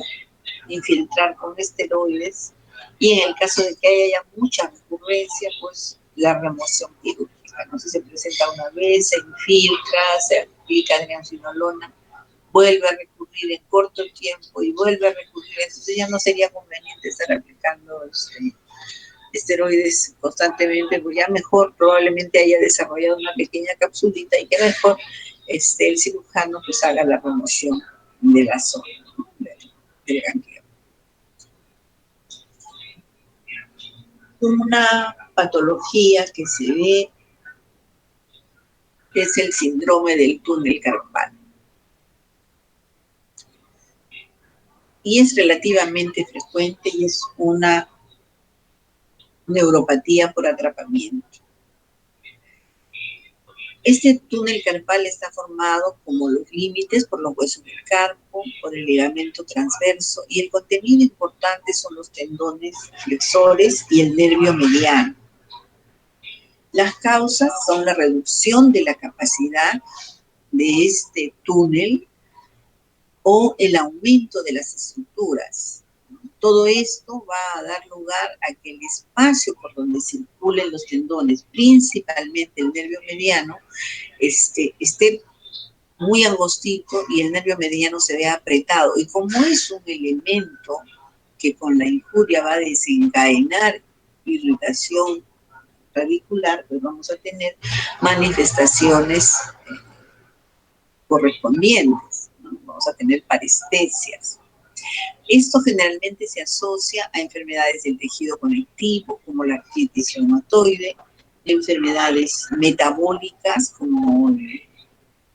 infiltrar con esteroides, y en el caso de que haya mucha recurrencia, pues la remoción quirúrgica, ¿no? Si se presenta una vez, se infiltra, se aplica adriamcinolona, vuelve a recurrir en corto tiempo y vuelve a recurrir, entonces ya no sería conveniente estar aplicando esteroides constantemente, pues ya mejor probablemente haya desarrollado una pequeña capsulita y que mejor el cirujano pues haga la remoción de la zona, ¿no? del ganglio. Una patología que se ve es el síndrome del túnel carpal. Y es relativamente frecuente y es una neuropatía por atrapamiento. Este túnel carpal está formado como los límites por los huesos del carpo, por el ligamento transverso, y el contenido importante son los tendones flexores y el nervio mediano. Las causas son la reducción de la capacidad de este túnel o el aumento de las estructuras. Todo esto va a dar lugar a que el espacio por donde circulen los tendones, principalmente el nervio mediano, esté muy angostito y el nervio mediano se vea apretado. Y como es un elemento que con la injuria va a desencadenar irritación radicular, pues vamos a tener manifestaciones correspondientes, ¿no? Vamos a tener parestesias. Esto generalmente se asocia a enfermedades del tejido conectivo, como la artritis reumatoide, enfermedades metabólicas, como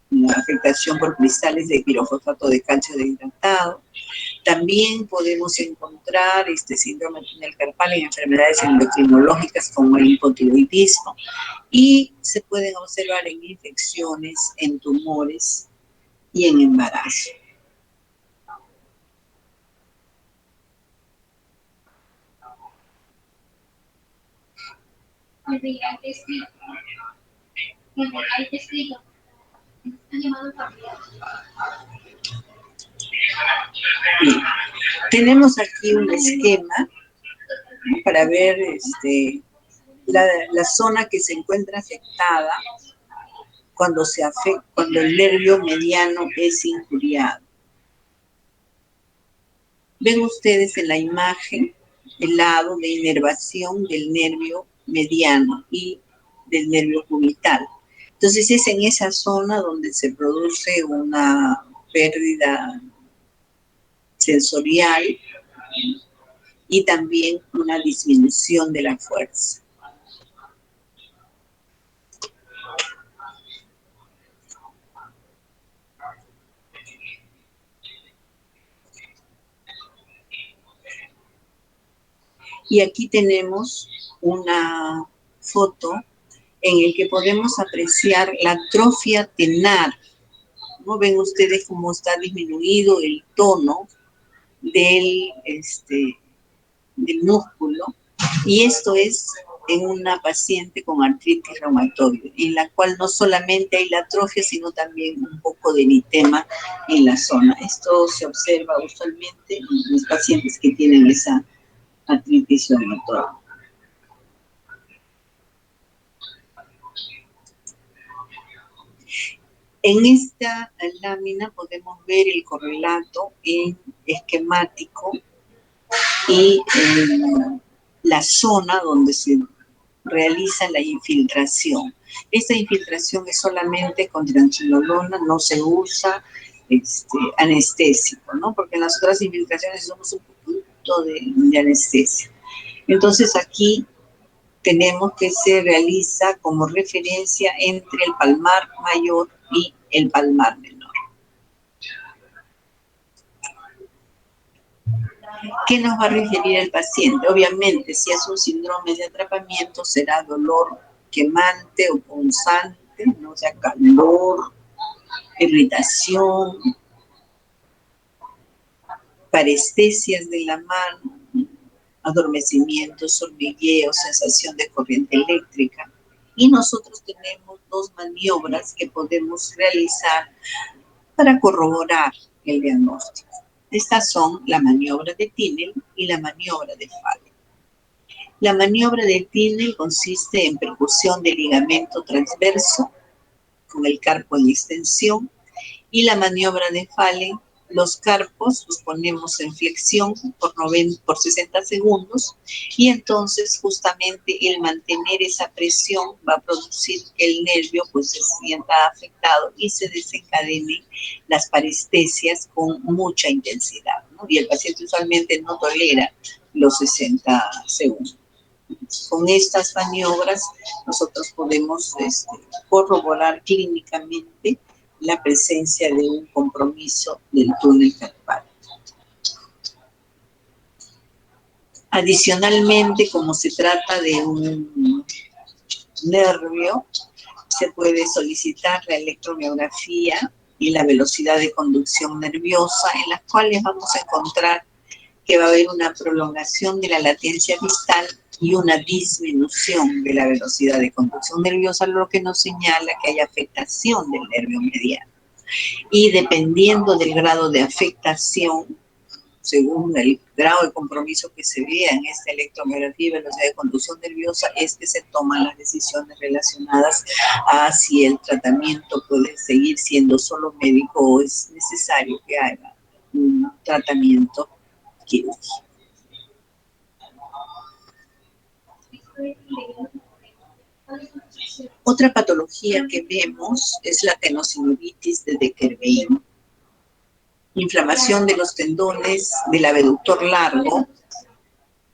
la afectación por cristales de pirofosfato de calcio deshidratado. También podemos encontrar este síndrome de túnel carpal en enfermedades endocrinológicas como el hipotiroidismo, y se pueden observar en infecciones, en tumores y en embarazo. Bien. Tenemos aquí un esquema, ¿no?, para ver la zona que se encuentra afectada cuando el nervio mediano es injuriado. Ven ustedes en la imagen el lado de inervación del nervio mediano y del nervio cubital. Entonces es en esa zona donde se produce una pérdida sensorial y también una disminución de la fuerza. Y aquí tenemos una foto en el que podemos apreciar la atrofia tenar, ¿no? Ven ustedes cómo está disminuido el tono del músculo, y esto es en una paciente con artritis reumatoide, en la cual no solamente hay la atrofia, sino también un poco de eritema en la zona. Esto se observa usualmente en los pacientes que tienen esa artritis reumatoide. En esta lámina podemos ver el correlato en esquemático y la zona donde se realiza la infiltración. Esta infiltración es solamente con triamcinolona, no se usa anestésico, ¿no? Porque en las otras infiltraciones usamos un poquito de anestesia. Entonces aquí tenemos que se realiza como referencia entre el palmar mayor y el palmar menor. ¿Qué nos va a referir el paciente? Obviamente, si es un síndrome de atrapamiento, será dolor quemante o punzante, ¿no? O sea, calor, irritación, parestesias de la mano, adormecimiento, hormigueo, sensación de corriente eléctrica. Y nosotros tenemos dos maniobras que podemos realizar para corroborar el diagnóstico. Estas son la maniobra de Tinel y la maniobra de Fallen. La maniobra de Tinel consiste en percusión del ligamento transverso con el carpo en extensión, y la maniobra de Fallen, los carpos los ponemos en flexión por 60 segundos, y entonces justamente el mantener esa presión va a producir que el nervio pues se sienta afectado y se desencadenen las parestesias con mucha intensidad, ¿no? Y el paciente usualmente no tolera los 60 segundos. Con estas maniobras nosotros podemos corroborar clínicamente la presencia de un compromiso del túnel carpal. Adicionalmente, como se trata de un nervio, se puede solicitar la electromiografía y la velocidad de conducción nerviosa, en las cuales vamos a encontrar que va a haber una prolongación de la latencia distal y una disminución de la velocidad de conducción nerviosa, lo que nos señala que hay afectación del nervio mediano. Y dependiendo del grado de afectación, según el grado de compromiso que se vea en esta electromiografía y velocidad de conducción nerviosa, es que se toman las decisiones relacionadas a si el tratamiento puede seguir siendo solo médico o es necesario que haga un tratamiento quirúrgico. Otra patología que vemos es la tenosinovitis de Decker-Wein, inflamación de los tendones del abductor largo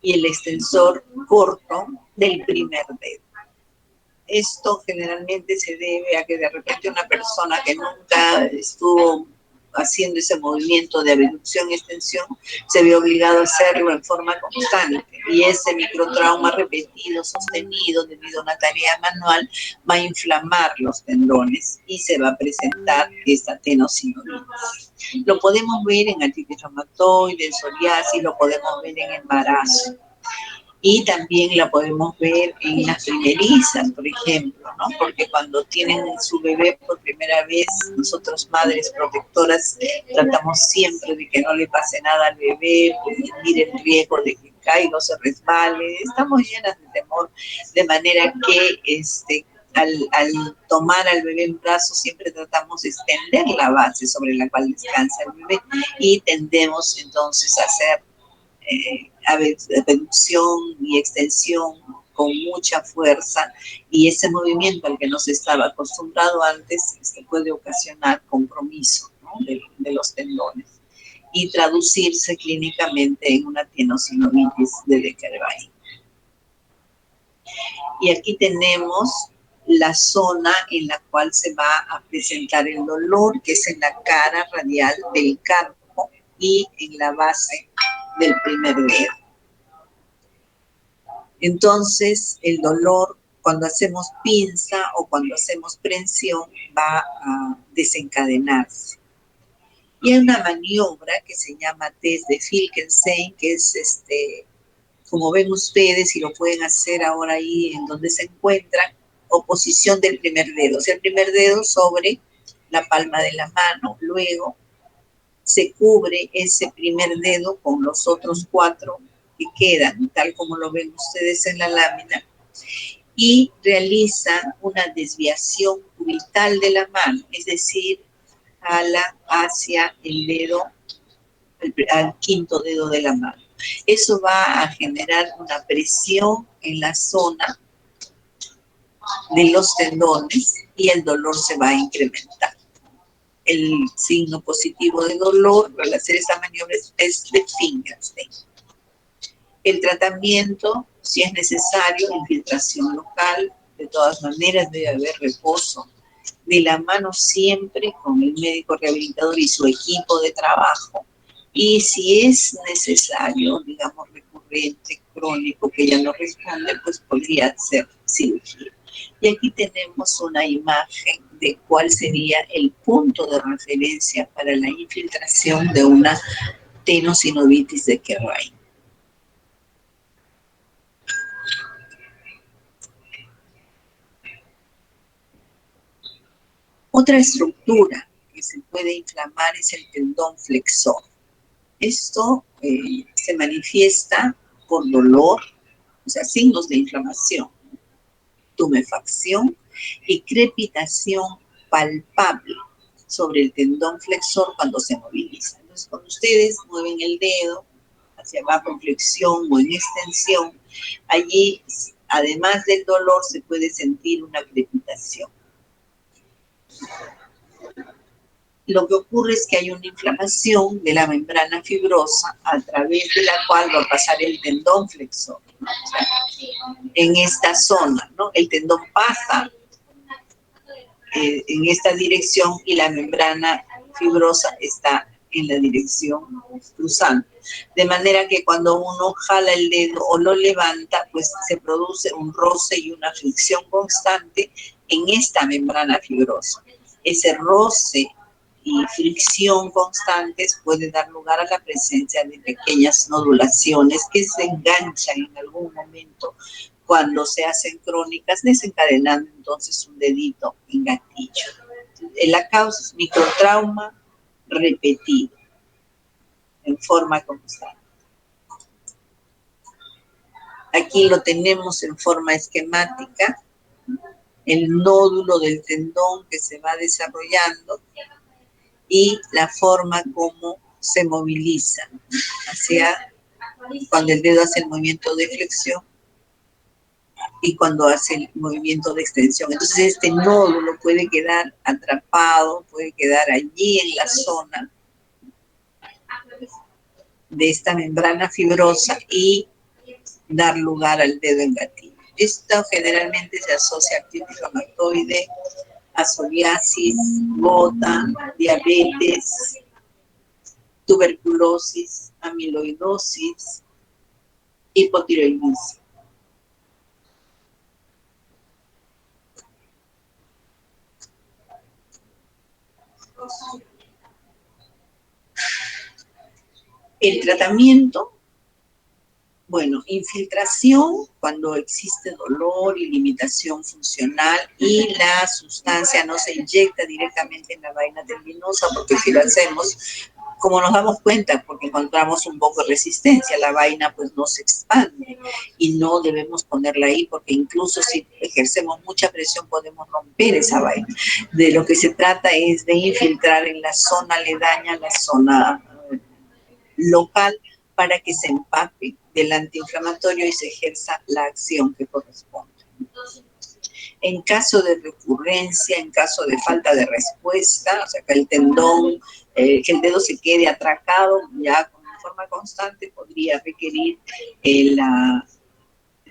y el extensor corto del primer dedo. Esto generalmente se debe a que de repente una persona que nunca estuvo haciendo ese movimiento de abducción y extensión se ve obligado a hacerlo en forma constante, y ese microtrauma repetido, sostenido debido a una tarea manual, va a inflamar los tendones y se va a presentar esta tenosinovitis. Lo podemos ver en artritis reumatoide, en psoriasis, lo podemos ver en embarazo. Y también la podemos ver en las primerizas, por ejemplo, ¿no? Porque cuando tienen su bebé por primera vez, nosotros madres protectoras tratamos siempre de que no le pase nada al bebé, prevenir el riesgo de que caiga o se resbale. Estamos llenas de temor, de manera que al tomar al bebé en brazos siempre tratamos de extender la base sobre la cual descansa el bebé, y tendemos entonces a hacer abducción y extensión con mucha fuerza, y ese movimiento al que no se estaba acostumbrado antes puede ocasionar compromiso, ¿no? de los tendones y traducirse clínicamente en una tenosinovitis de Decker-Wein. Y aquí tenemos la zona en la cual se va a presentar el dolor, que es en la cara radial del carpo y en la base del primer dedo. Entonces, el dolor, cuando hacemos pinza o cuando hacemos prensión, va a desencadenarse. Y hay una maniobra que se llama test de Filkenstein, que es, como ven ustedes, y lo pueden hacer ahora ahí en donde se encuentran, oposición del primer dedo. O sea, el primer dedo sobre la palma de la mano, luego se cubre ese primer dedo con los otros 4 que quedan, tal como lo ven ustedes en la lámina, y realiza una desviación cubital de la mano, es decir, jala hacia el dedo, al quinto dedo de la mano. Eso va a generar una presión en la zona de los tendones y el dolor se va a incrementar. El signo positivo de dolor al hacer esa maniobra es de Finkelstein. El tratamiento, si es necesario, infiltración local, de todas maneras debe haber reposo de la mano siempre con el médico rehabilitador y su equipo de trabajo. Y si es necesario, digamos, recurrente, crónico, que ya no responde, pues podría ser cirugía. Y aquí tenemos una imagen de cuál sería el punto de referencia para la infiltración de una tenosinovitis de Decker-Wein. Otra estructura que se puede inflamar es el tendón flexor. Esto se manifiesta por dolor, o sea, signos de inflamación, tumefacción y crepitación palpable sobre el tendón flexor cuando se moviliza. Entonces, cuando ustedes mueven el dedo hacia abajo en flexión o en extensión, allí, además del dolor, se puede sentir una crepitación. Lo que ocurre es que hay una inflamación de la membrana fibrosa a través de la cual va a pasar el tendón flexor, ¿no? O sea, en esta zona, ¿no? El tendón pasa en esta dirección y la membrana fibrosa está en la dirección cruzante. De manera que cuando uno jala el dedo o lo levanta, pues se produce un roce y una fricción constante en esta membrana fibrosa. Ese roce y fricción constantes puede dar lugar a la presencia de pequeñas nodulaciones que se enganchan en algún momento cuando se hacen crónicas, desencadenando entonces un dedito en gatillo. La causa es microtrauma repetido en forma constante. Aquí lo tenemos en forma esquemática, el nódulo del tendón que se va desarrollando y la forma como se moviliza hacia cuando el dedo hace el movimiento de flexión y cuando hace el movimiento de extensión. Entonces este nódulo puede quedar atrapado, puede quedar allí en la zona de esta membrana fibrosa y dar lugar al dedo en gatillo. Esto generalmente se asocia a artritis reumatoide, a psoriasis, gota, diabetes, tuberculosis, amiloidosis, hipotiroidismo. El tratamiento, bueno, infiltración cuando existe dolor y limitación funcional y la sustancia no se inyecta directamente en la vaina tendinosa, porque si lo hacemos, como nos damos cuenta, porque encontramos un poco de resistencia, la vaina pues no se expande y no debemos ponerla ahí porque incluso si ejercemos mucha presión podemos romper esa vaina. De lo que se trata es de infiltrar en la zona aledaña, la zona local, para que se empape del antiinflamatorio y se ejerza la acción que corresponde. En caso de recurrencia, en caso de falta de respuesta, o sea, que el tendón, que el dedo se quede atracado ya con forma constante, podría requerir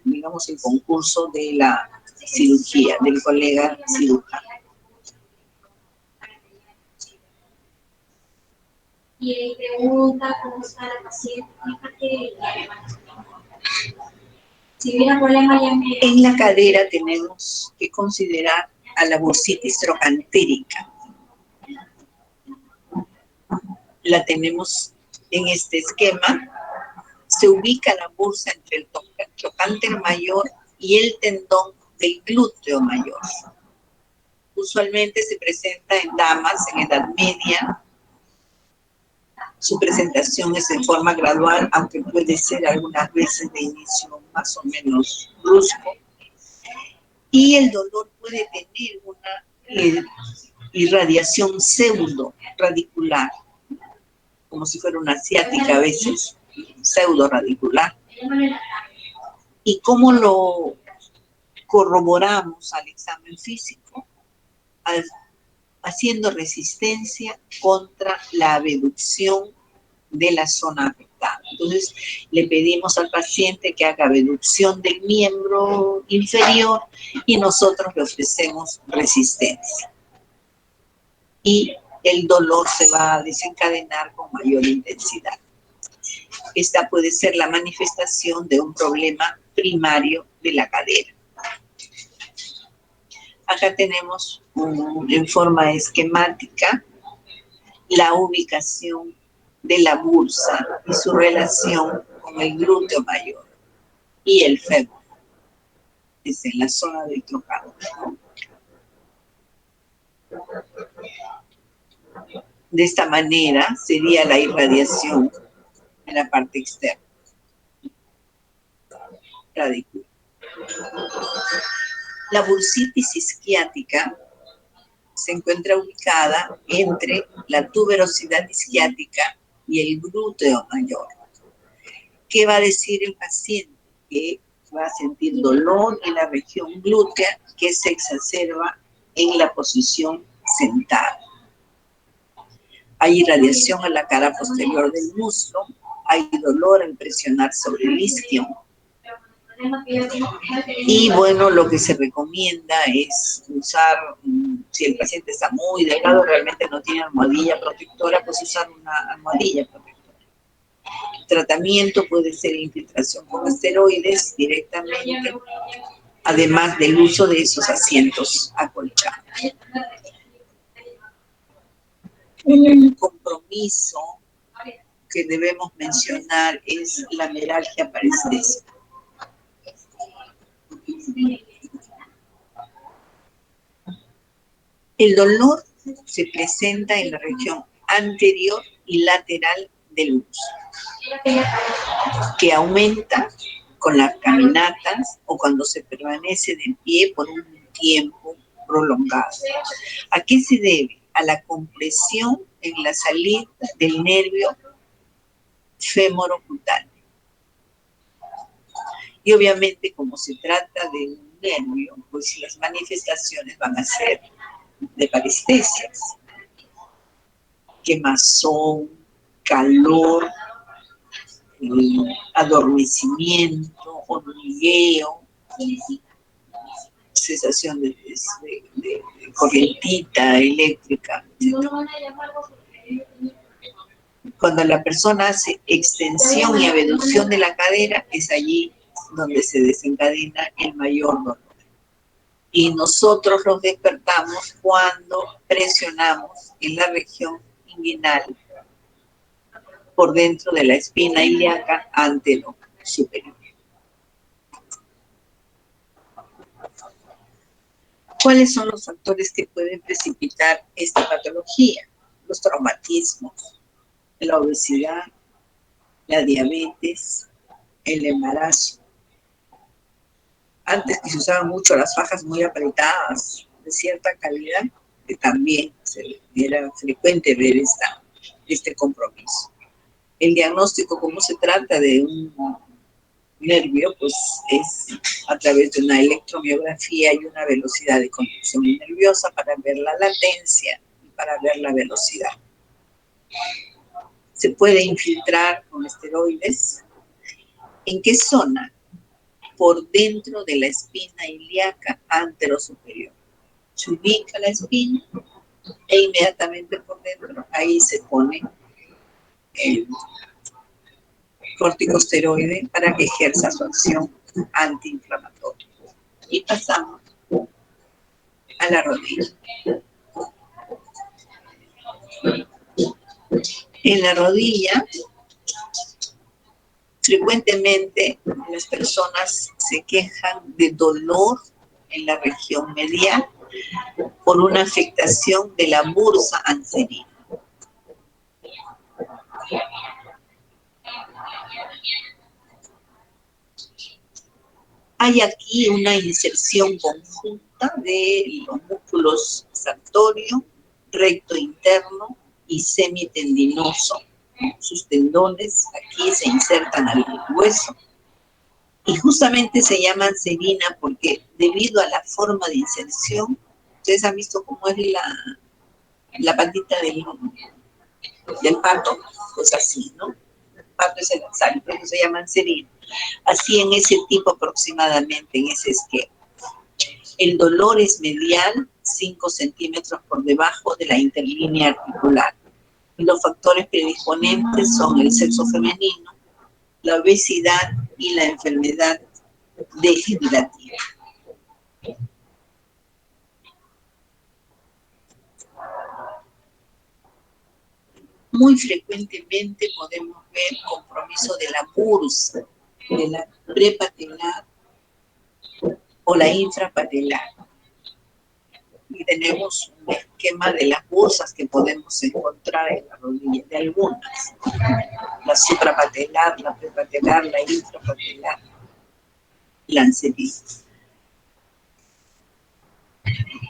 digamos, el concurso de la cirugía, del colega cirujano. Y pregunta cómo está la paciente. Si hubiera problema ya en la cadera tenemos que considerar a la bursitis trocantérica. La tenemos en este esquema. Se ubica la bursa entre el trocánter mayor y el tendón del glúteo mayor. Usualmente se presenta en damas en edad media. Su presentación es en forma gradual, aunque puede ser algunas veces de inicio más o menos brusco. Y el dolor puede tener una irradiación pseudo radicular, como si fuera una ciática a veces, pseudo radicular. ¿Y cómo lo corroboramos al examen físico? Haciendo resistencia contra la abducción de la zona afectada. Entonces, le pedimos al paciente que haga abducción del miembro inferior y nosotros le ofrecemos resistencia. Y el dolor se va a desencadenar con mayor intensidad. Esta puede ser la manifestación de un problema primario de la cadera. Acá tenemos en forma esquemática la ubicación de la bursa y su relación con el glúteo mayor y el fémur. Es en la zona del trocánter, ¿no? De esta manera sería la irradiación en la parte externa, radícula. La bursitis isquiática se encuentra ubicada entre la tuberosidad isquiática y el glúteo mayor. ¿Qué va a decir el paciente? Que va a sentir dolor en la región glútea que se exacerba en la posición sentada. Hay irradiación a la cara posterior del muslo, hay dolor al presionar sobre el isquio. Y bueno, lo que se recomienda es usar, si el paciente está muy delgado, realmente no tiene almohadilla protectora, pues usar una almohadilla protectora. El tratamiento puede ser infiltración con esteroides directamente, además del uso de esos asientos acolchados. Un compromiso que debemos mencionar es la meralgia parestésica. El dolor se presenta en la región anterior y lateral del muslo, que aumenta con las caminatas o cuando se permanece de pie por un tiempo prolongado. ¿A qué se debe? A la compresión en la salida del nervio femoocutáneo. Y obviamente, como se trata de un nervio, pues las manifestaciones van a ser de parestesias, quemazón, calor, adormecimiento, hormigueo, sensación de corrientita eléctrica, etc. Cuando la persona hace extensión y abducción de la cadera, es allí donde se desencadena el mayor dolor. Y nosotros los despertamos cuando presionamos en la región inguinal por dentro de la espina ilíaca antero superior. ¿Cuáles son los factores que pueden precipitar esta patología? Los traumatismos, la obesidad, la diabetes, el embarazo. Antes que se usaban mucho las fajas muy apretadas, de cierta calidad, que también era frecuente ver este compromiso. El diagnóstico, como se trata de un nervio, pues es a través de una electromiografía y una velocidad de conducción nerviosa para ver la latencia y para ver la velocidad. Se puede infiltrar con esteroides. ¿En qué zona? Por dentro de la espina ilíaca anterosuperior. Se ubica la espina e inmediatamente por dentro ahí se pone el corticosteroide para que ejerza su acción antiinflamatoria. Y pasamos a la rodilla. En la rodilla, frecuentemente las personas se quejan de dolor en la región medial por una afectación de la bursa anserina. Hay aquí una inserción conjunta de los músculos sartorio, recto interno y semitendinoso. Sus tendones aquí se insertan al hueso y justamente se llaman serina porque debido a la forma de inserción, ustedes han visto cómo es la patita del pato, pues así, ¿no? El pato es el axal, por eso se llaman serina. Así en ese tipo aproximadamente, en ese esquema. El dolor es medial, 5 centímetros por debajo de la interlínea articular. Y los factores predisponentes son el sexo femenino, la obesidad y la enfermedad degenerativa. Muy frecuentemente podemos ver compromiso de la bursa, de la prepatelar o la infrapatelar. Y tenemos un esquema de las bursas que podemos encontrar en la rodilla, de algunas. la suprapatelar, la prepatelar, la intrapatelar, lancetis.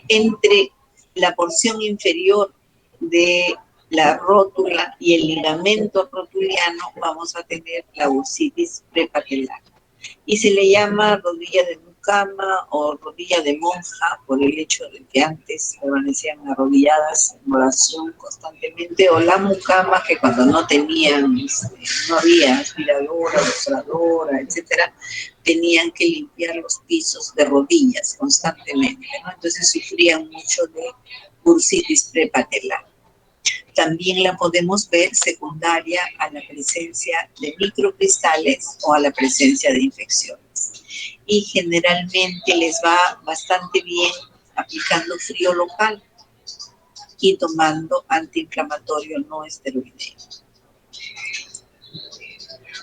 Entre la porción inferior de la rótula y el ligamento rotuliano vamos a tener la bursitis prepatelar. Y se le llama rodilla de mucama o rodilla de monja por el hecho de que antes permanecían arrodilladas en oración constantemente, o la mucama, que cuando no tenían, no había aspiradora, lustradora, etcétera, tenían que limpiar los pisos de rodillas constantemente, ¿no? Entonces sufrían mucho de bursitis prepatelar. También la podemos ver secundaria a la presencia de microcristales o a la presencia de infecciones. Y generalmente les va bastante bien aplicando frío local y tomando antiinflamatorio no esteroideo.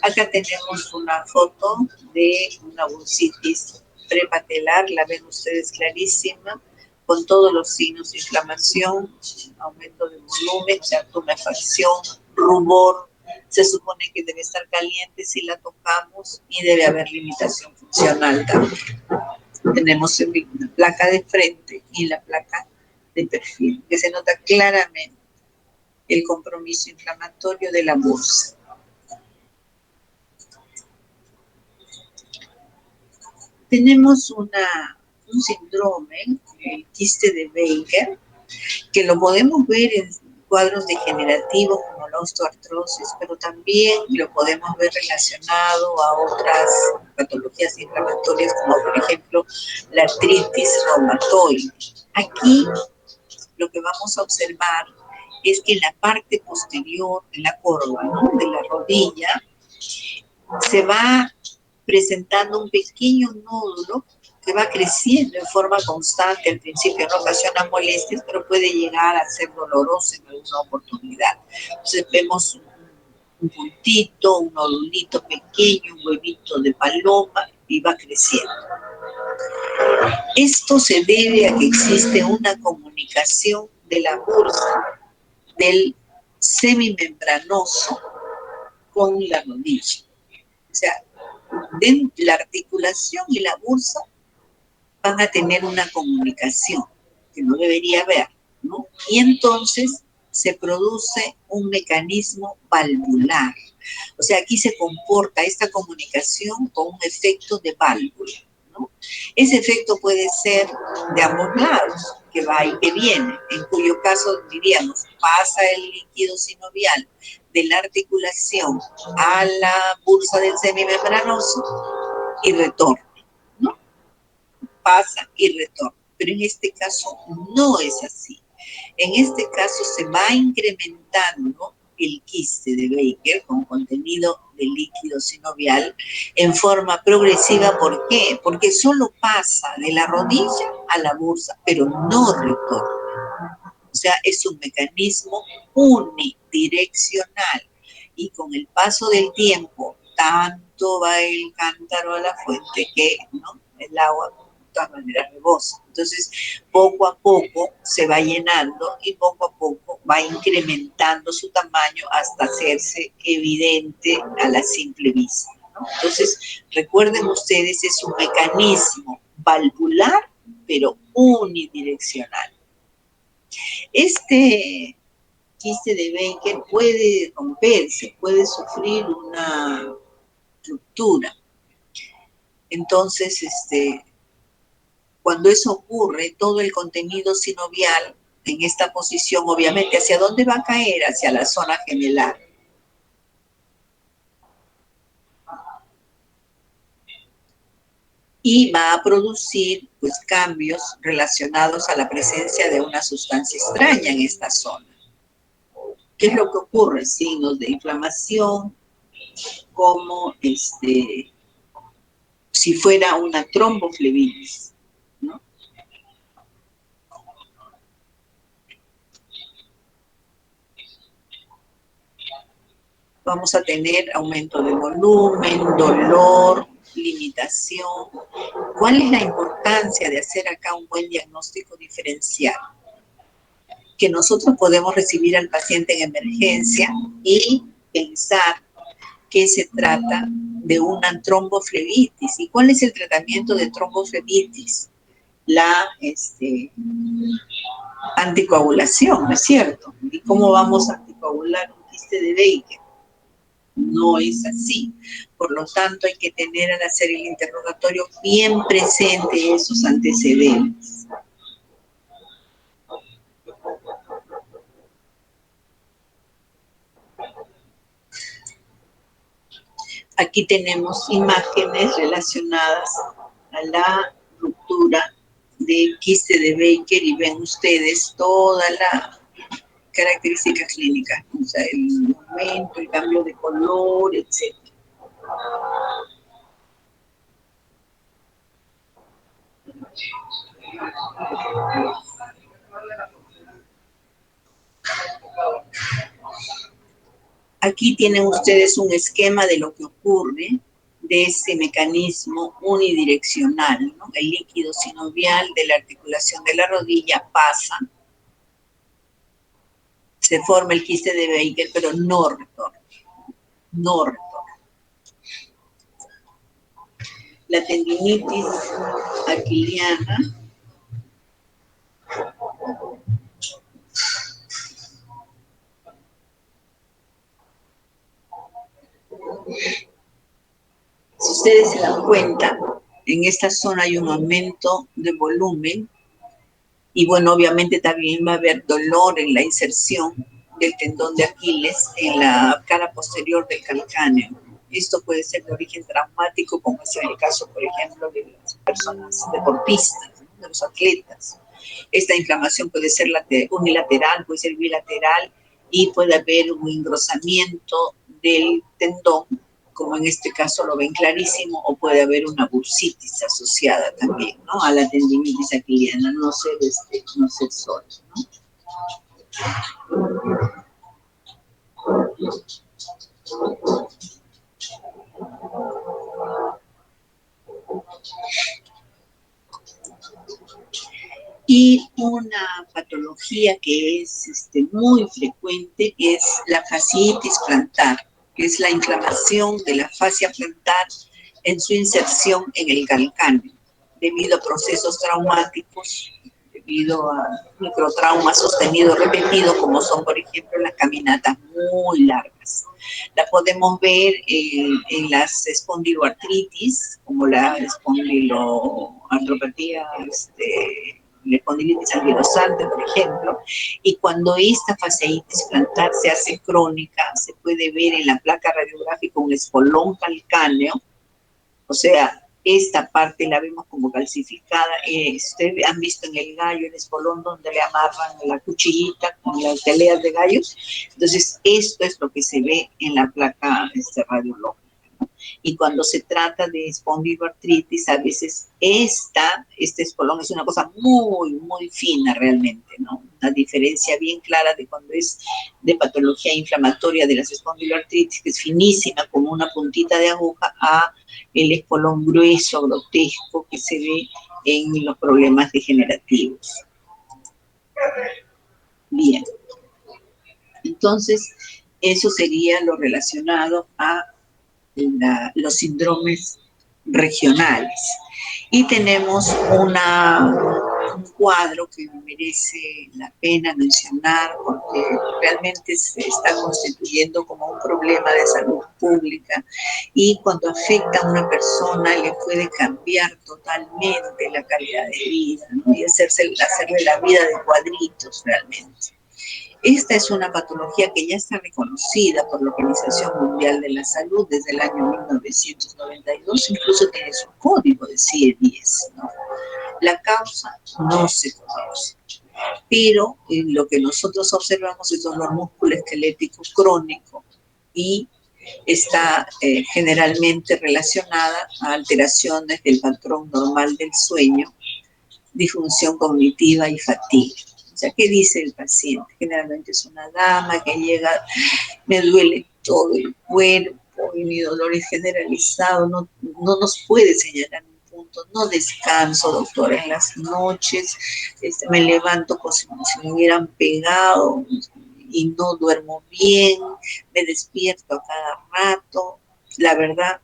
Acá tenemos una foto de una bursitis prepatelar, la ven ustedes clarísima, con todos los signos de inflamación, aumento de volumen, o sea, tumefacción, rubor. Se supone que debe estar caliente si la tocamos y debe haber limitación funcional también. Tenemos la placa de frente y la placa de perfil, que se nota claramente el compromiso inflamatorio de la bursa. Tenemos un síndrome, el quiste de Baker, que lo podemos ver en cuadros degenerativos como la osteoartrosis, pero también lo podemos ver relacionado a otras patologías inflamatorias, como por ejemplo la artritis reumatoide. Aquí lo que vamos a observar es que en la parte posterior de la corva, ¿no?, de la rodilla, se va presentando un pequeño nódulo que va creciendo en forma constante. Al principio no ocasiona molestias, pero puede llegar a ser doloroso en alguna oportunidad. Entonces vemos un puntito, un nodulito pequeño, un huevito de paloma, y va creciendo. Esto se debe a que existe una comunicación de la bursa del semimembranoso con la rodilla. O sea, la articulación y la bursa van a tener una comunicación que no debería haber, ¿no? Y entonces se produce un mecanismo valvular. O sea, aquí se comporta esta comunicación con un efecto de válvula, ¿no? Ese efecto puede ser de ambos lados, que va y que viene, en cuyo caso diríamos, pasa el líquido sinovial de la articulación a la bursa del semimembranoso y retorna, ¿no? Pasa y retorna. Pero en este caso no es así. En este caso se va incrementando el quiste de Baker con contenido de líquido sinovial en forma progresiva. ¿Por qué? Porque solo pasa de la rodilla a la bursa, pero no retorna. O sea, es un mecanismo unidireccional. Y con el paso del tiempo, tanto va el cántaro a la fuente que, ¿no?, el agua de todas maneras rebosa. Entonces, poco a poco se va llenando y poco a poco va incrementando su tamaño hasta hacerse evidente a la simple vista, ¿no? Entonces, recuerden ustedes, es un mecanismo valvular, pero unidireccional. Este quiste de Baker puede romperse, puede sufrir una ruptura. Entonces, cuando eso ocurre, todo el contenido sinovial en esta posición, obviamente, ¿hacia dónde va a caer? Hacia la zona gemelar. Y va a producir, pues, cambios relacionados a la presencia de una sustancia extraña en esta zona. ¿Qué es lo que ocurre? Signos de inflamación, como si fuera una tromboflebitis, ¿no? Vamos a tener aumento de volumen, dolor, limitación. ¿Cuál es la importancia de hacer acá un buen diagnóstico diferencial? Que nosotros podemos recibir al paciente en emergencia y pensar que se trata de una tromboflebitis. ¿Y cuál es el tratamiento de tromboflebitis? La anticoagulación, ¿no es cierto? ¿Y cómo vamos a anticoagular un quiste de Baker? No es así. Por lo tanto, hay que tener al hacer el interrogatorio bien presente esos antecedentes. Aquí tenemos imágenes relacionadas a la ruptura de quiste de Baker y ven ustedes toda la características clínicas, ¿no? O sea, el momento, el cambio de color, etc. Aquí tienen ustedes un esquema de lo que ocurre de ese mecanismo unidireccional, ¿no? El líquido sinovial de la articulación de la rodilla pasa, se forma el quiste de Baker, pero no retorna, no retorna. La tendinitis aquiliana si ustedes se dan cuenta, en esta zona hay un aumento de volumen y bueno, obviamente también va a haber dolor en la inserción del tendón de Aquiles en la cara posterior del calcáneo. Esto puede ser de origen traumático, como es el caso, por ejemplo, de las personas deportistas, ¿no? De los atletas. Esta inflamación puede ser unilateral, puede ser bilateral y puede haber un engrosamiento del tendón, como en este caso lo ven clarísimo, o puede haber una bursitis asociada también, ¿no? A la tendinitis aquiliana, no ser solo, ¿no? Y una patología que es muy frecuente es la fasciitis plantar, que es la inflamación de la fascia plantar en su inserción en el calcáneo, debido a procesos traumáticos, debido a microtraumas sostenidos repetidos, como son, por ejemplo, las caminatas muy largas. La podemos ver en las espondiloartritis, como la espondiloartropatía, la espondilitis anquilosante, por ejemplo, y cuando esta fasciitis plantar se hace crónica, se puede ver en la placa radiográfica un espolón calcáneo, o sea, esta parte la vemos como calcificada. Ustedes han visto en el gallo, el espolón, donde le amarran la cuchillita con las peleas de gallos. Entonces, esto es lo que se ve en la placa radiológica. Y cuando se trata de espondiloartritis, a veces este espolón es una cosa muy, muy fina realmente, ¿no? Una diferencia bien clara de cuando es de patología inflamatoria de las espondiloartritis, que es finísima, como una puntita de aguja, a el espolón grueso, grotesco, que se ve en los problemas degenerativos. Bien. Entonces, eso sería lo relacionado a los síndromes regionales. Y tenemos un cuadro que merece la pena mencionar porque realmente se está constituyendo como un problema de salud pública y cuando afecta a una persona le puede cambiar totalmente la calidad de vida, ¿no? Y hacerle la vida de cuadritos realmente. Esta es una patología que ya está reconocida por la Organización Mundial de la Salud desde el año 1992, incluso tiene su código de CIE-10, ¿no? La causa no se conoce, pero lo que nosotros observamos es dolor musculoesquelético crónico y está generalmente relacionada a alteraciones del patrón normal del sueño, disfunción cognitiva y fatiga. O sea, ¿qué dice el paciente? Generalmente es una dama que llega, me duele todo el cuerpo y mi dolor es generalizado, no nos puede señalar un punto, no descanso, doctora, en las noches, me levanto como si me hubieran pegado y no duermo bien, me despierto a cada rato, la verdad,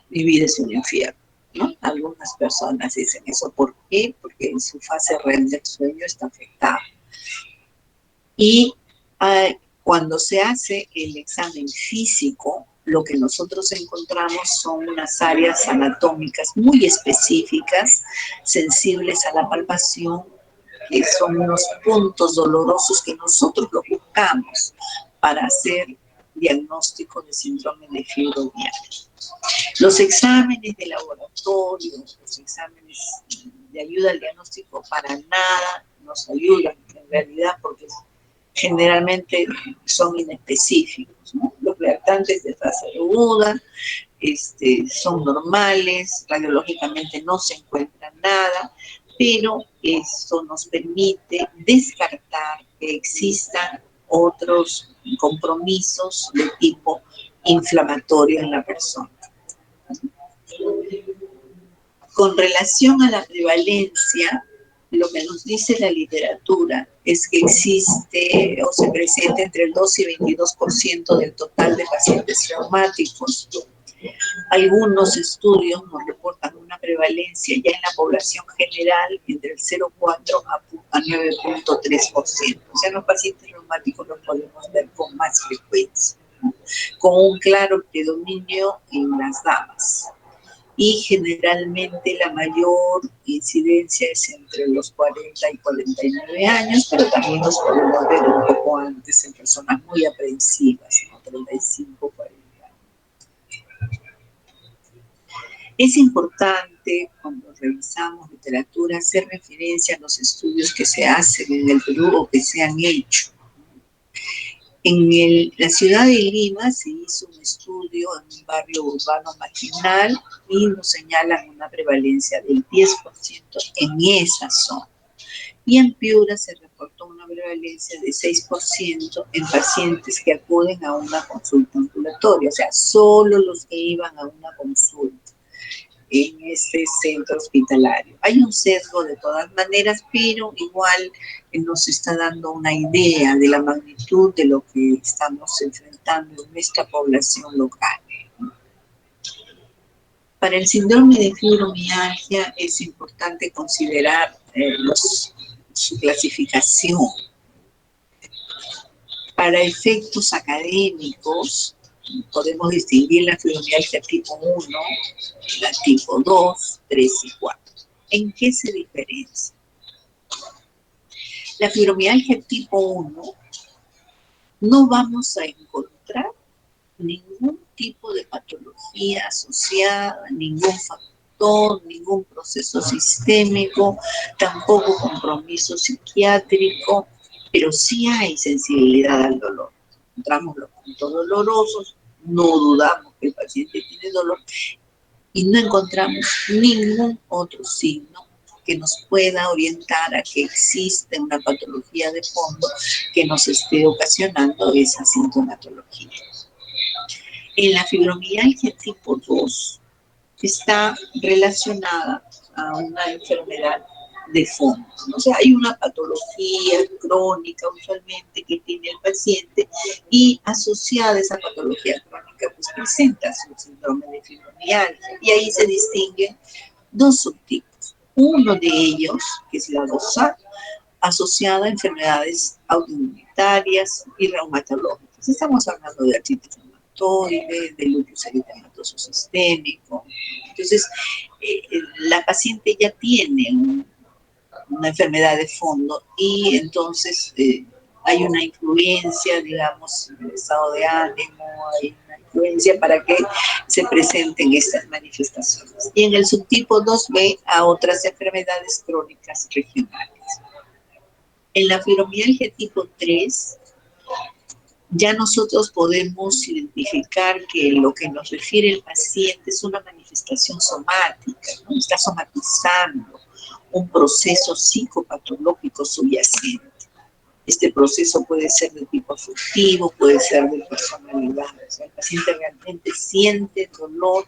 mi vida es un infierno, ¿no? Algunas personas dicen eso. ¿Por qué? Porque en su fase REM del sueño está afectada. Y cuando se hace el examen físico, lo que nosotros encontramos son unas áreas anatómicas muy específicas, sensibles a la palpación, que son unos puntos dolorosos que nosotros lo buscamos para hacer diagnóstico de síndrome de fibromialgia. Los exámenes de laboratorio, los exámenes de ayuda al diagnóstico para nada nos ayudan en realidad porque generalmente son inespecíficos, ¿no? Los reactantes de fase aguda son normales, radiológicamente no se encuentra nada, pero eso nos permite descartar que existan otros compromisos de tipo inflamatorio en la persona. Con relación a la prevalencia, lo que nos dice la literatura es que existe o se presenta entre el 2 y 22% del total de pacientes reumáticos. Algunos estudios nos reportan una prevalencia ya en la población general entre el 0,4 a 9,3%. O sea, los pacientes reumáticos los podemos ver con más frecuencia, ¿no? Con un claro predominio en las damas. Y generalmente la mayor incidencia es entre los 40 y 49 años, pero también los podemos ver un poco antes en personas muy aprensivas, ¿no? 35, 40 años. Es importante, cuando revisamos literatura, hacer referencia a los estudios que se hacen en el Perú o que se han hecho. En la ciudad de Lima se hizo un estudio en un barrio urbano marginal y nos señalan una prevalencia del 10% en esa zona. Y en Piura se reportó una prevalencia de 6% en pacientes que acuden a una consulta ambulatoria, o sea, solo los que iban a una consulta en este centro hospitalario. Hay un sesgo de todas maneras, pero igual nos está dando una idea de la magnitud de lo que estamos enfrentando en nuestra población local. Para el síndrome de fibromialgia es importante considerar su clasificación. Para efectos académicos, podemos distinguir la fibromialgia tipo 1, la tipo 2, 3 y 4. ¿En qué se diferencia? La fibromialgia tipo 1 no vamos a encontrar ningún tipo de patología asociada, ningún factor, ningún proceso sistémico, tampoco compromiso psiquiátrico, pero sí hay sensibilidad al dolor. Encontramos los puntos dolorosos, no dudamos que el paciente tiene dolor y no encontramos ningún otro signo que nos pueda orientar a que existe una patología de fondo que nos esté ocasionando esa sintomatología. En la fibromialgia tipo 2 está relacionada a una enfermedad de fondo. O sea, hay una patología crónica usualmente que tiene el paciente y asociada a esa patología crónica pues presenta su síndrome de fibromialgia. Y ahí se distinguen dos subtipos. Uno de ellos, que es la 2A, asociada a enfermedades autoinmunitarias y reumatológicas. Estamos hablando de artritis reumatoide, de lupus eritematoso sistémico. Entonces, la paciente ya tiene una enfermedad de fondo y entonces hay una influencia, digamos, en el estado de ánimo, hay una influencia para que se presenten estas manifestaciones. Y en el subtipo 2B a otras enfermedades crónicas regionales. En la fibromialgia tipo 3, ya nosotros podemos identificar que lo que nos refiere el paciente es una manifestación somática, ¿no? Está somatizando un proceso psicopatológico subyacente. Este proceso puede ser de tipo afectivo, puede ser de personalidad. O sea, el paciente realmente siente dolor,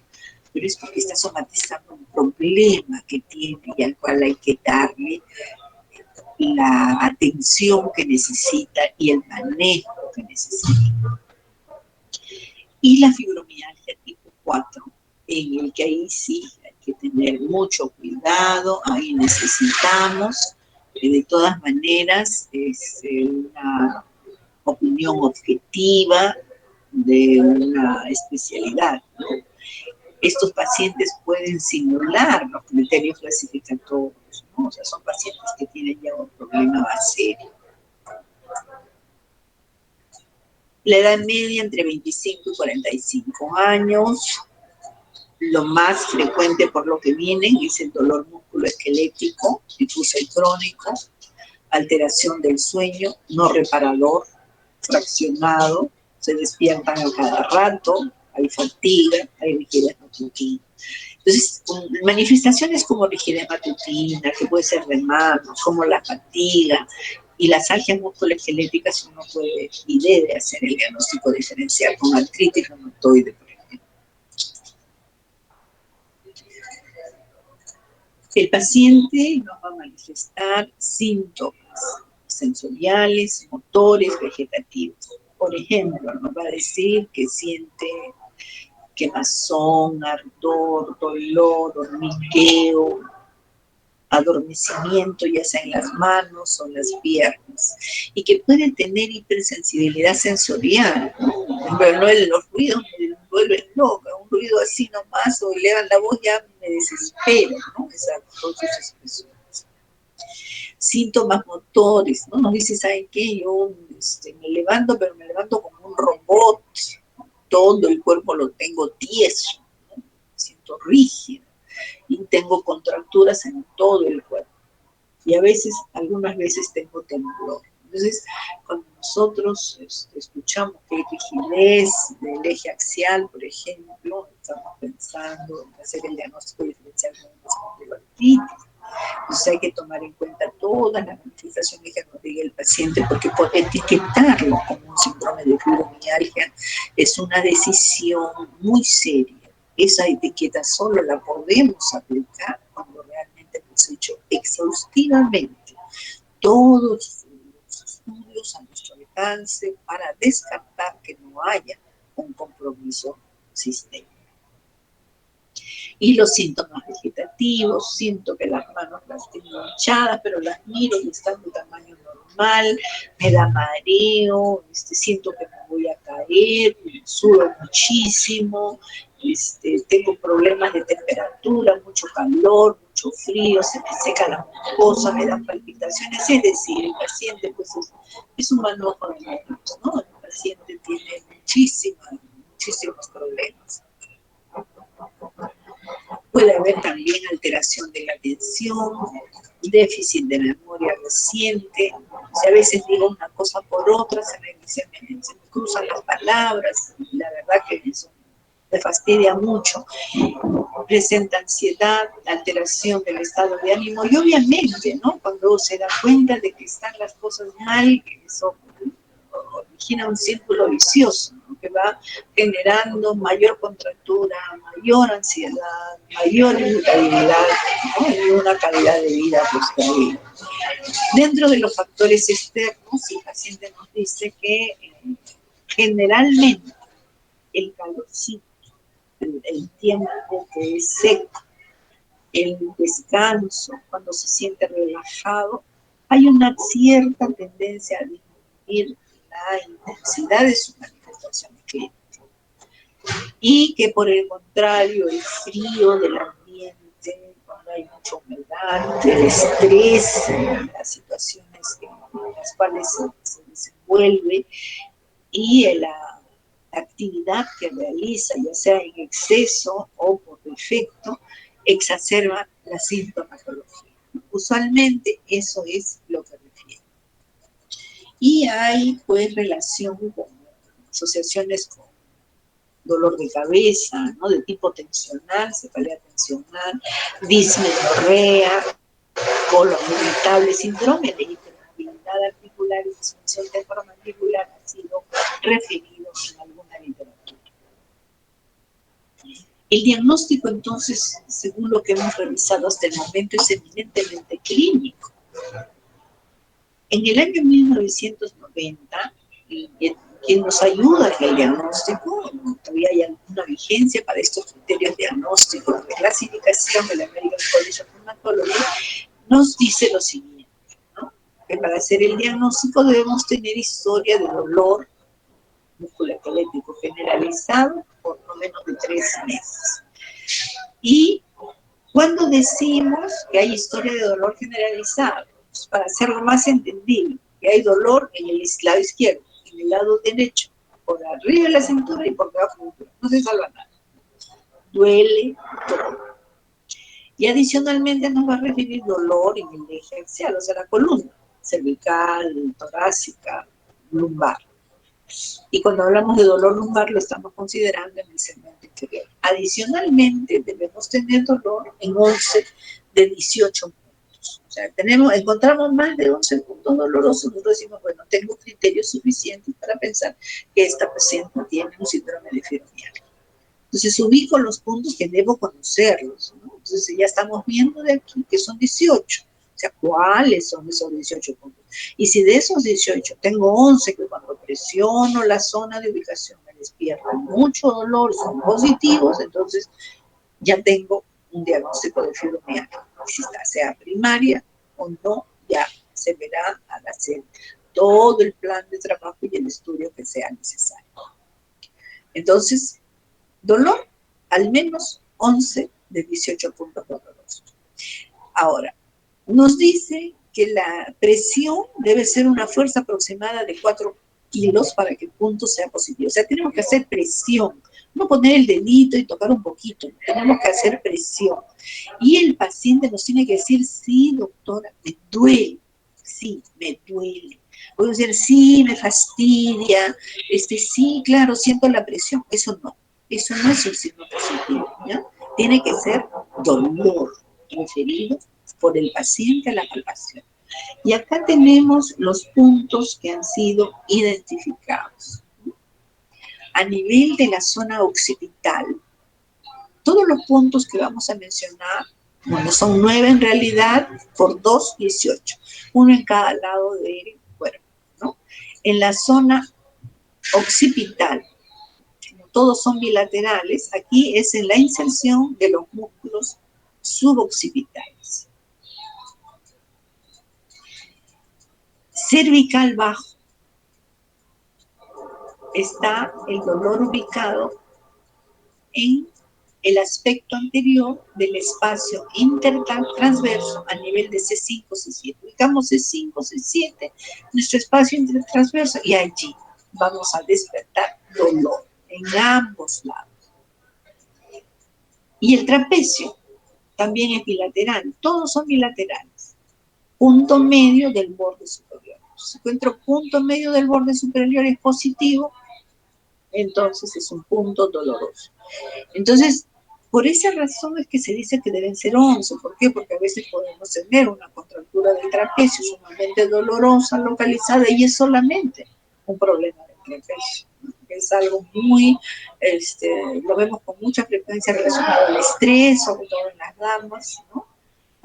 pero es porque está somatizando un problema que tiene y al cual hay que darle la atención que necesita y el manejo que necesita. Y la fibromialgia tipo 4 en el que ahí sí hay que tener mucho cuidado, ahí necesitamos, de todas maneras, una opinión objetiva de una especialidad, ¿no? Estos pacientes pueden simular los criterios clasificatorios, ¿no? O sea, son pacientes que tienen ya un problema más serio. La edad media entre 25 y 45 años. Lo más frecuente por lo que vienen es el dolor musculoesquelético, difuso y crónico, alteración del sueño, no reparador, fraccionado, se despiertan a cada rato, hay fatiga, hay rigidez matutina. Entonces, manifestaciones como rigidez matutina, que puede ser de manos, como la fatiga y las algias musculoesqueléticas, uno puede y debe hacer el diagnóstico diferencial con artritis reumatoide, por ejemplo. El paciente nos va a manifestar síntomas sensoriales, motores, vegetativos. Por ejemplo, nos va a decir que siente quemazón, ardor, dolor, hormigueo, adormecimiento, ya sea en las manos o en las piernas, y que puede tener hipersensibilidad sensorial, pero no los ruidos me vuelven loca, un ruido así nomás o elevan la voz ya me desespero, ¿no? Todas sus expresiones. Síntomas motores, ¿no? Nos dice, ¿saben qué? Yo me levanto, pero me levanto como un robot, todo el cuerpo lo tengo tieso, ¿no? Me siento rígido y tengo contracturas en todo el cuerpo. Y a veces, algunas veces tengo temblor. Entonces, cuando nosotros escuchamos que hay rigidez del eje axial, por ejemplo, estamos pensando en hacer el diagnóstico diferencial de espondiloartritis. Entonces hay que tomar en cuenta todas las manifestaciones que nos diga el paciente, porque por etiquetarlo como un síndrome de fibromialgia es una decisión muy seria. Esa etiqueta solo la podemos aplicar cuando realmente hemos hecho exhaustivamente todos los estudios a nuestro alcance para descartar que no haya un compromiso sistémico. Y los síntomas vegetativos, siento que las manos las tengo hinchadas, pero las miro y están de tamaño normal, me da mareo, siento que me voy a caer, sudo muchísimo, tengo problemas de temperatura, mucho calor, mucho frío, se me seca la mucosa, me dan palpitaciones, es decir, el paciente pues es un manojo de manos, ¿no? El paciente tiene muchísimos problemas. Puede haber también alteración de la atención, déficit de memoria reciente. O sea, a veces digo una cosa por otra, se me cruzan las palabras, y la verdad que eso me fastidia mucho. Presenta ansiedad, alteración del estado de ánimo y obviamente, ¿no? Cuando se da cuenta de que están las cosas mal, eso origina un círculo vicioso, ¿no? Que va generando mayor contractura, mayor ansiedad, mayor irritabilidad, ¿no? Y una calidad de vida pues terrible. Dentro de los factores externos, el paciente nos dice que generalmente el calorcito, el tiempo que es seco, el descanso, cuando se siente relajado, hay una cierta tendencia a disminuir la intensidad de sus manifestaciones clínicas. Y que por el contrario, el frío del ambiente, cuando hay mucha humedad, el estrés, las situaciones en las cuales se desenvuelve y la actividad que realiza, ya sea en exceso o por defecto, exacerba la sintomatología. Usualmente eso es lo que refiere. Y hay pues relación con asociaciones con dolor de cabeza, ¿no? De tipo tensional, cefalea tensional, dismenorrea, colon irritable, síndrome de hipermovilidad articular y disfunción temporomandibular ha sido referido en alguna literatura. El diagnóstico, entonces, según lo que hemos revisado hasta el momento, es eminentemente clínico. En el año 1990, quien nos ayuda en el diagnóstico, todavía hay una vigencia para estos criterios diagnósticos de clasificación de la American College of Rheumatology, nos dice lo siguiente, ¿no? Que para hacer el diagnóstico debemos tener historia de dolor musculoesquelético generalizado por no menos de 3 meses. Y cuando decimos que hay historia de dolor generalizado, pues para hacerlo más entendible, que hay dolor en el lado izquierdo, en el lado derecho, por arriba de la cintura y por debajo de la cintura. No se salva nada. Duele todo. Y adicionalmente nos va a referir dolor en el eje axial, o sea, la columna, cervical, torácica, lumbar. Y cuando hablamos de dolor lumbar lo estamos considerando en el segmento inferior. Adicionalmente debemos tener dolor en 11 de 18 puntos. O sea, encontramos más de 11 puntos dolorosos, nosotros decimos, bueno, tengo criterios suficientes para pensar que esta paciente tiene un síndrome de fibromialgia. Entonces ubico los puntos que debo conocerlos, ¿no? Entonces ya estamos viendo de aquí que son 18. O sea, ¿cuáles son esos 18 puntos? Y si de esos 18 tengo 11 que cuando presiono la zona de ubicación me despierta mucho dolor, son positivos, entonces ya tengo un diagnóstico de fibromialgia. Si sea primaria o no, ya se verá al hacer todo el plan de trabajo y el estudio que sea necesario. Entonces, dolor, al menos 11 de 18 puntos dolorosos. Ahora, nos dice que la presión debe ser una fuerza aproximada de 4 kilos para que el punto sea positivo. O sea, tenemos que hacer presión, no poner el dedito y tocar un poquito, tenemos que hacer presión. Y el paciente nos tiene que decir, sí, doctora, me duele, sí, me duele. Puedo decir, sí, me fastidia, sí, claro, siento la presión. Eso no es un signo positivo, ¿ya? Tiene que ser dolor referido por el paciente a la palpación. Y acá tenemos los puntos que han sido identificados. A nivel de la zona occipital, todos los puntos que vamos a mencionar, bueno, son 9 en realidad, por 2, 18. Uno en cada lado del cuerpo, ¿no? En la zona occipital, todos son bilaterales, aquí es en la inserción de los músculos suboccipitales. Cervical bajo, está el dolor ubicado en el aspecto anterior del espacio intertransverso a nivel de C5, C7. Ubicamos C5, C7, nuestro espacio intertransverso, y allí vamos a despertar dolor en ambos lados. Y el trapecio también es bilateral, todos son bilaterales. Punto medio del borde superior. Si encuentro punto medio del borde superior es positivo, entonces es un punto doloroso. Entonces, por esa razón es que se dice que deben ser 11. ¿Por qué? Porque a veces podemos tener una contractura del trapecio sumamente dolorosa, localizada, y es solamente un problema del trapecio. Es algo muy, lo vemos con mucha frecuencia relacionado al estrés, sobre todo en las damas, ¿no?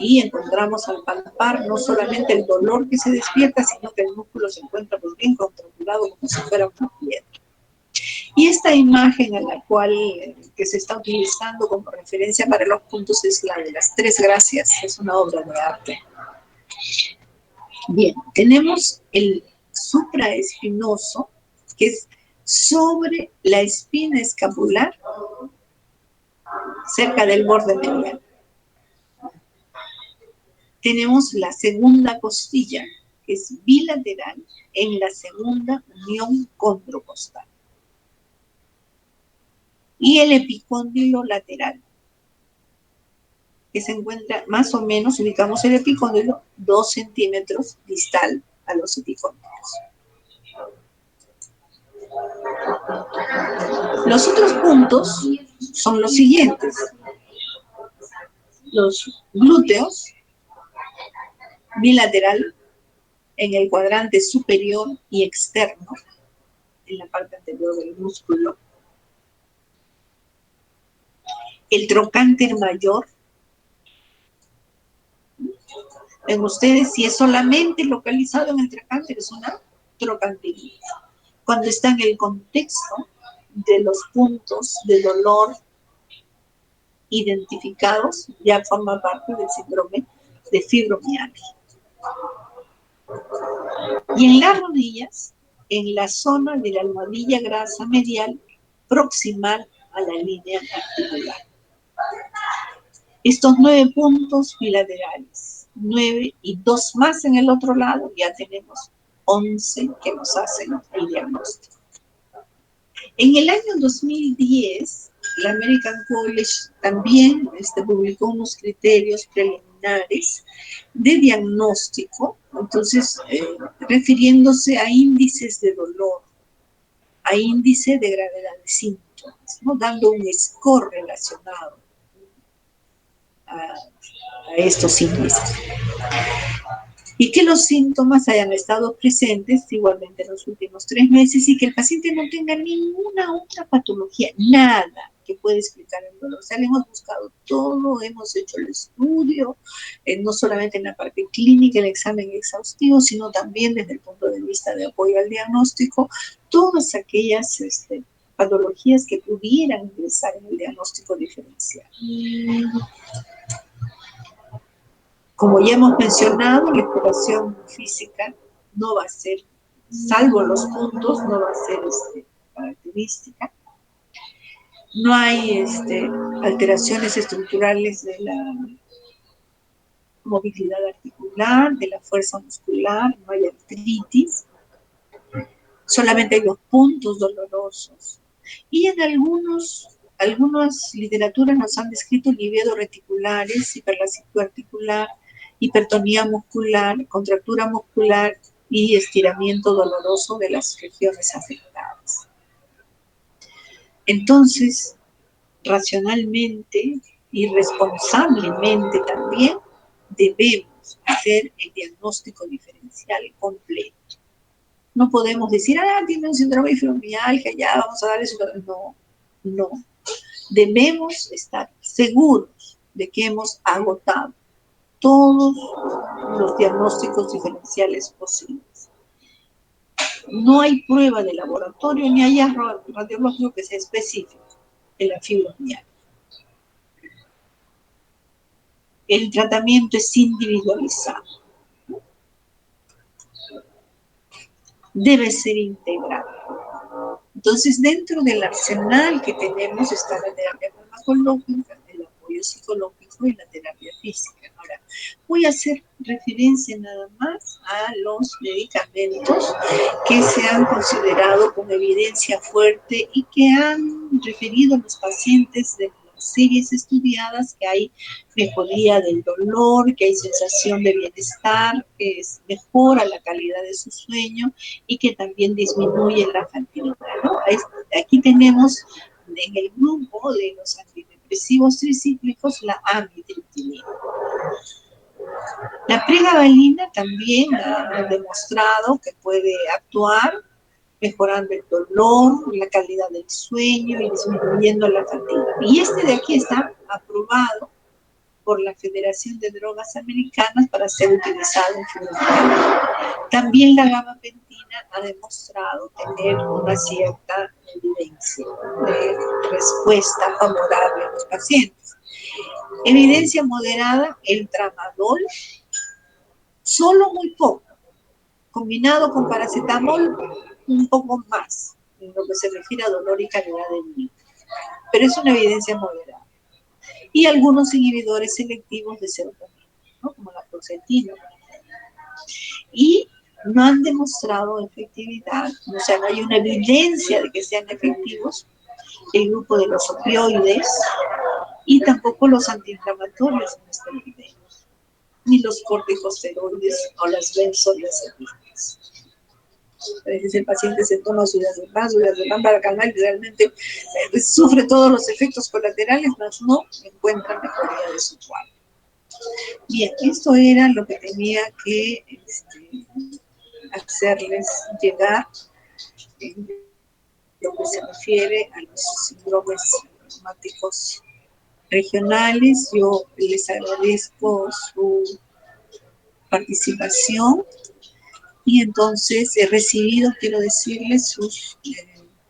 Y encontramos al palpar no solamente el dolor que se despierta, sino que el músculo se encuentra pues bien contracturado como si fuera una piedra. Y esta imagen a la cual que se está utilizando como referencia para los puntos es la de las 3 gracias, es una obra de arte. Bien, tenemos el supraespinoso, que es sobre la espina escapular, cerca del borde medial. Tenemos la segunda costilla, que es bilateral en la segunda unión condrocostal. Y el epicóndilo lateral, que se encuentra más o menos, ubicamos el epicóndilo 2 centímetros distal a los epicóndilos. Los otros puntos son los siguientes. Los glúteos, bilateral en el cuadrante superior y externo, en la parte anterior del músculo. El trocánter mayor. Ven ustedes, si es solamente localizado en el trocánter, es una trocantilitis. Cuando está en el contexto de los puntos de dolor identificados ya forma parte del síndrome de fibromialgia. Y en las rodillas, en la zona de la almohadilla grasa medial proximal a la línea articular. Estos 9 puntos bilaterales, 9 y 2 más en el otro lado, ya tenemos 11 que nos hacen el diagnóstico. En el año 2010, la American College también publicó unos criterios preliminares de diagnóstico, entonces refiriéndose a índices de dolor, a índice de gravedad de síntomas, ¿no? Dando un score relacionado a estos índices. Y que los síntomas hayan estado presentes igualmente en los últimos 3 meses y que el paciente no tenga ninguna otra patología, nada que pueda explicar el dolor. O sea, le hemos buscado todo, hemos hecho el estudio, no solamente en la parte clínica, el examen exhaustivo, sino también desde el punto de vista de apoyo al diagnóstico, todas aquellas patologías que pudieran ingresar en el diagnóstico diferencial. Como ya hemos mencionado, la exploración física no va a ser, salvo los puntos, no va a ser característica. No hay alteraciones estructurales de la movilidad articular, de la fuerza muscular, no hay artritis. Solamente hay los puntos dolorosos. Y en algunas literaturas nos han descrito livido reticulares, hiperlaxitud articular, hipertonía muscular, contractura muscular y estiramiento doloroso de las regiones afectadas. Entonces, racionalmente y responsablemente también debemos hacer el diagnóstico diferencial completo. No podemos decir, tiene un síndrome de fibromialgia, ya vamos a darle su... No. Debemos estar seguros de que hemos agotado todos los diagnósticos diferenciales posibles. No hay prueba de laboratorio ni hallazgo radiológico que sea específico en la fibromialgia. El tratamiento es individualizado. Debe ser integral. Entonces, dentro del arsenal que tenemos está la terapia farmacológica, el apoyo psicológico y la terapia física. Ahora, voy a hacer referencia nada más a los medicamentos que se han considerado con evidencia fuerte y que han referido a los pacientes de las series estudiadas que hay mejoría del dolor, que hay sensación de bienestar, que mejora la calidad de su sueño y que también disminuye la fatiga, ¿no? Aquí tenemos en el grupo de los antidepresivos tricíclicos la amitriptilina. La pregabalina también ha demostrado que puede actuar mejorando el dolor, la calidad del sueño y disminuyendo la fatiga. Y de aquí está aprobado por la Federación de Drogas Americanas para ser utilizado en fibromialgia. También la gabapentina ha demostrado tener una cierta evidencia de respuesta favorable a los pacientes. Evidencia moderada, el tramadol, solo muy poco. Combinado con paracetamol, un poco más, en lo que se refiere a dolor y calidad de vida. Pero es una evidencia moderada. Y algunos inhibidores selectivos de serotonina, ¿no? Como la fluoxetina. Y no han demostrado efectividad, o sea, no hay una evidencia de que sean efectivos el grupo de los opioides y tampoco los antiinflamatorios en esteroideos, ni los corticosteroides o las benzodiazepinas. A veces el paciente se toma su diazepam para calmar y realmente sufre todos los efectos colaterales, mas no encuentra mejoría de su cuadro. Bien, esto era lo que tenía que hacerles llegar en lo que se refiere a los síndromes reumáticos regionales. Yo les agradezco su participación y entonces he recibido, quiero decirles, sus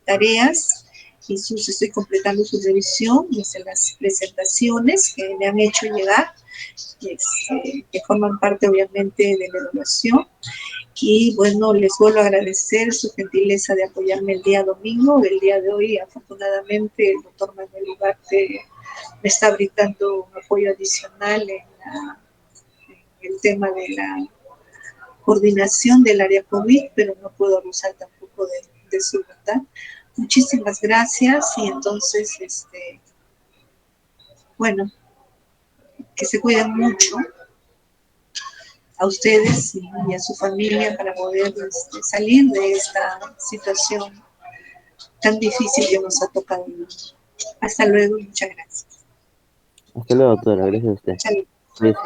tareas y estoy completando su revisión, hice las presentaciones que me han hecho llegar, que forman parte obviamente de la evaluación. Y bueno, les vuelvo a agradecer su gentileza de apoyarme el día domingo. El día de hoy, afortunadamente, el doctor Manuel Ugarte me está brindando un apoyo adicional en el tema de la coordinación del área COVID, pero no puedo abusar tampoco de su bondad. Muchísimas gracias y entonces, bueno, que se cuiden mucho a ustedes y a su familia para poder salir de esta situación tan difícil que nos ha tocado. Hasta luego y muchas gracias. Hasta luego, doctora. Gracias a usted. Chao. Cuídese.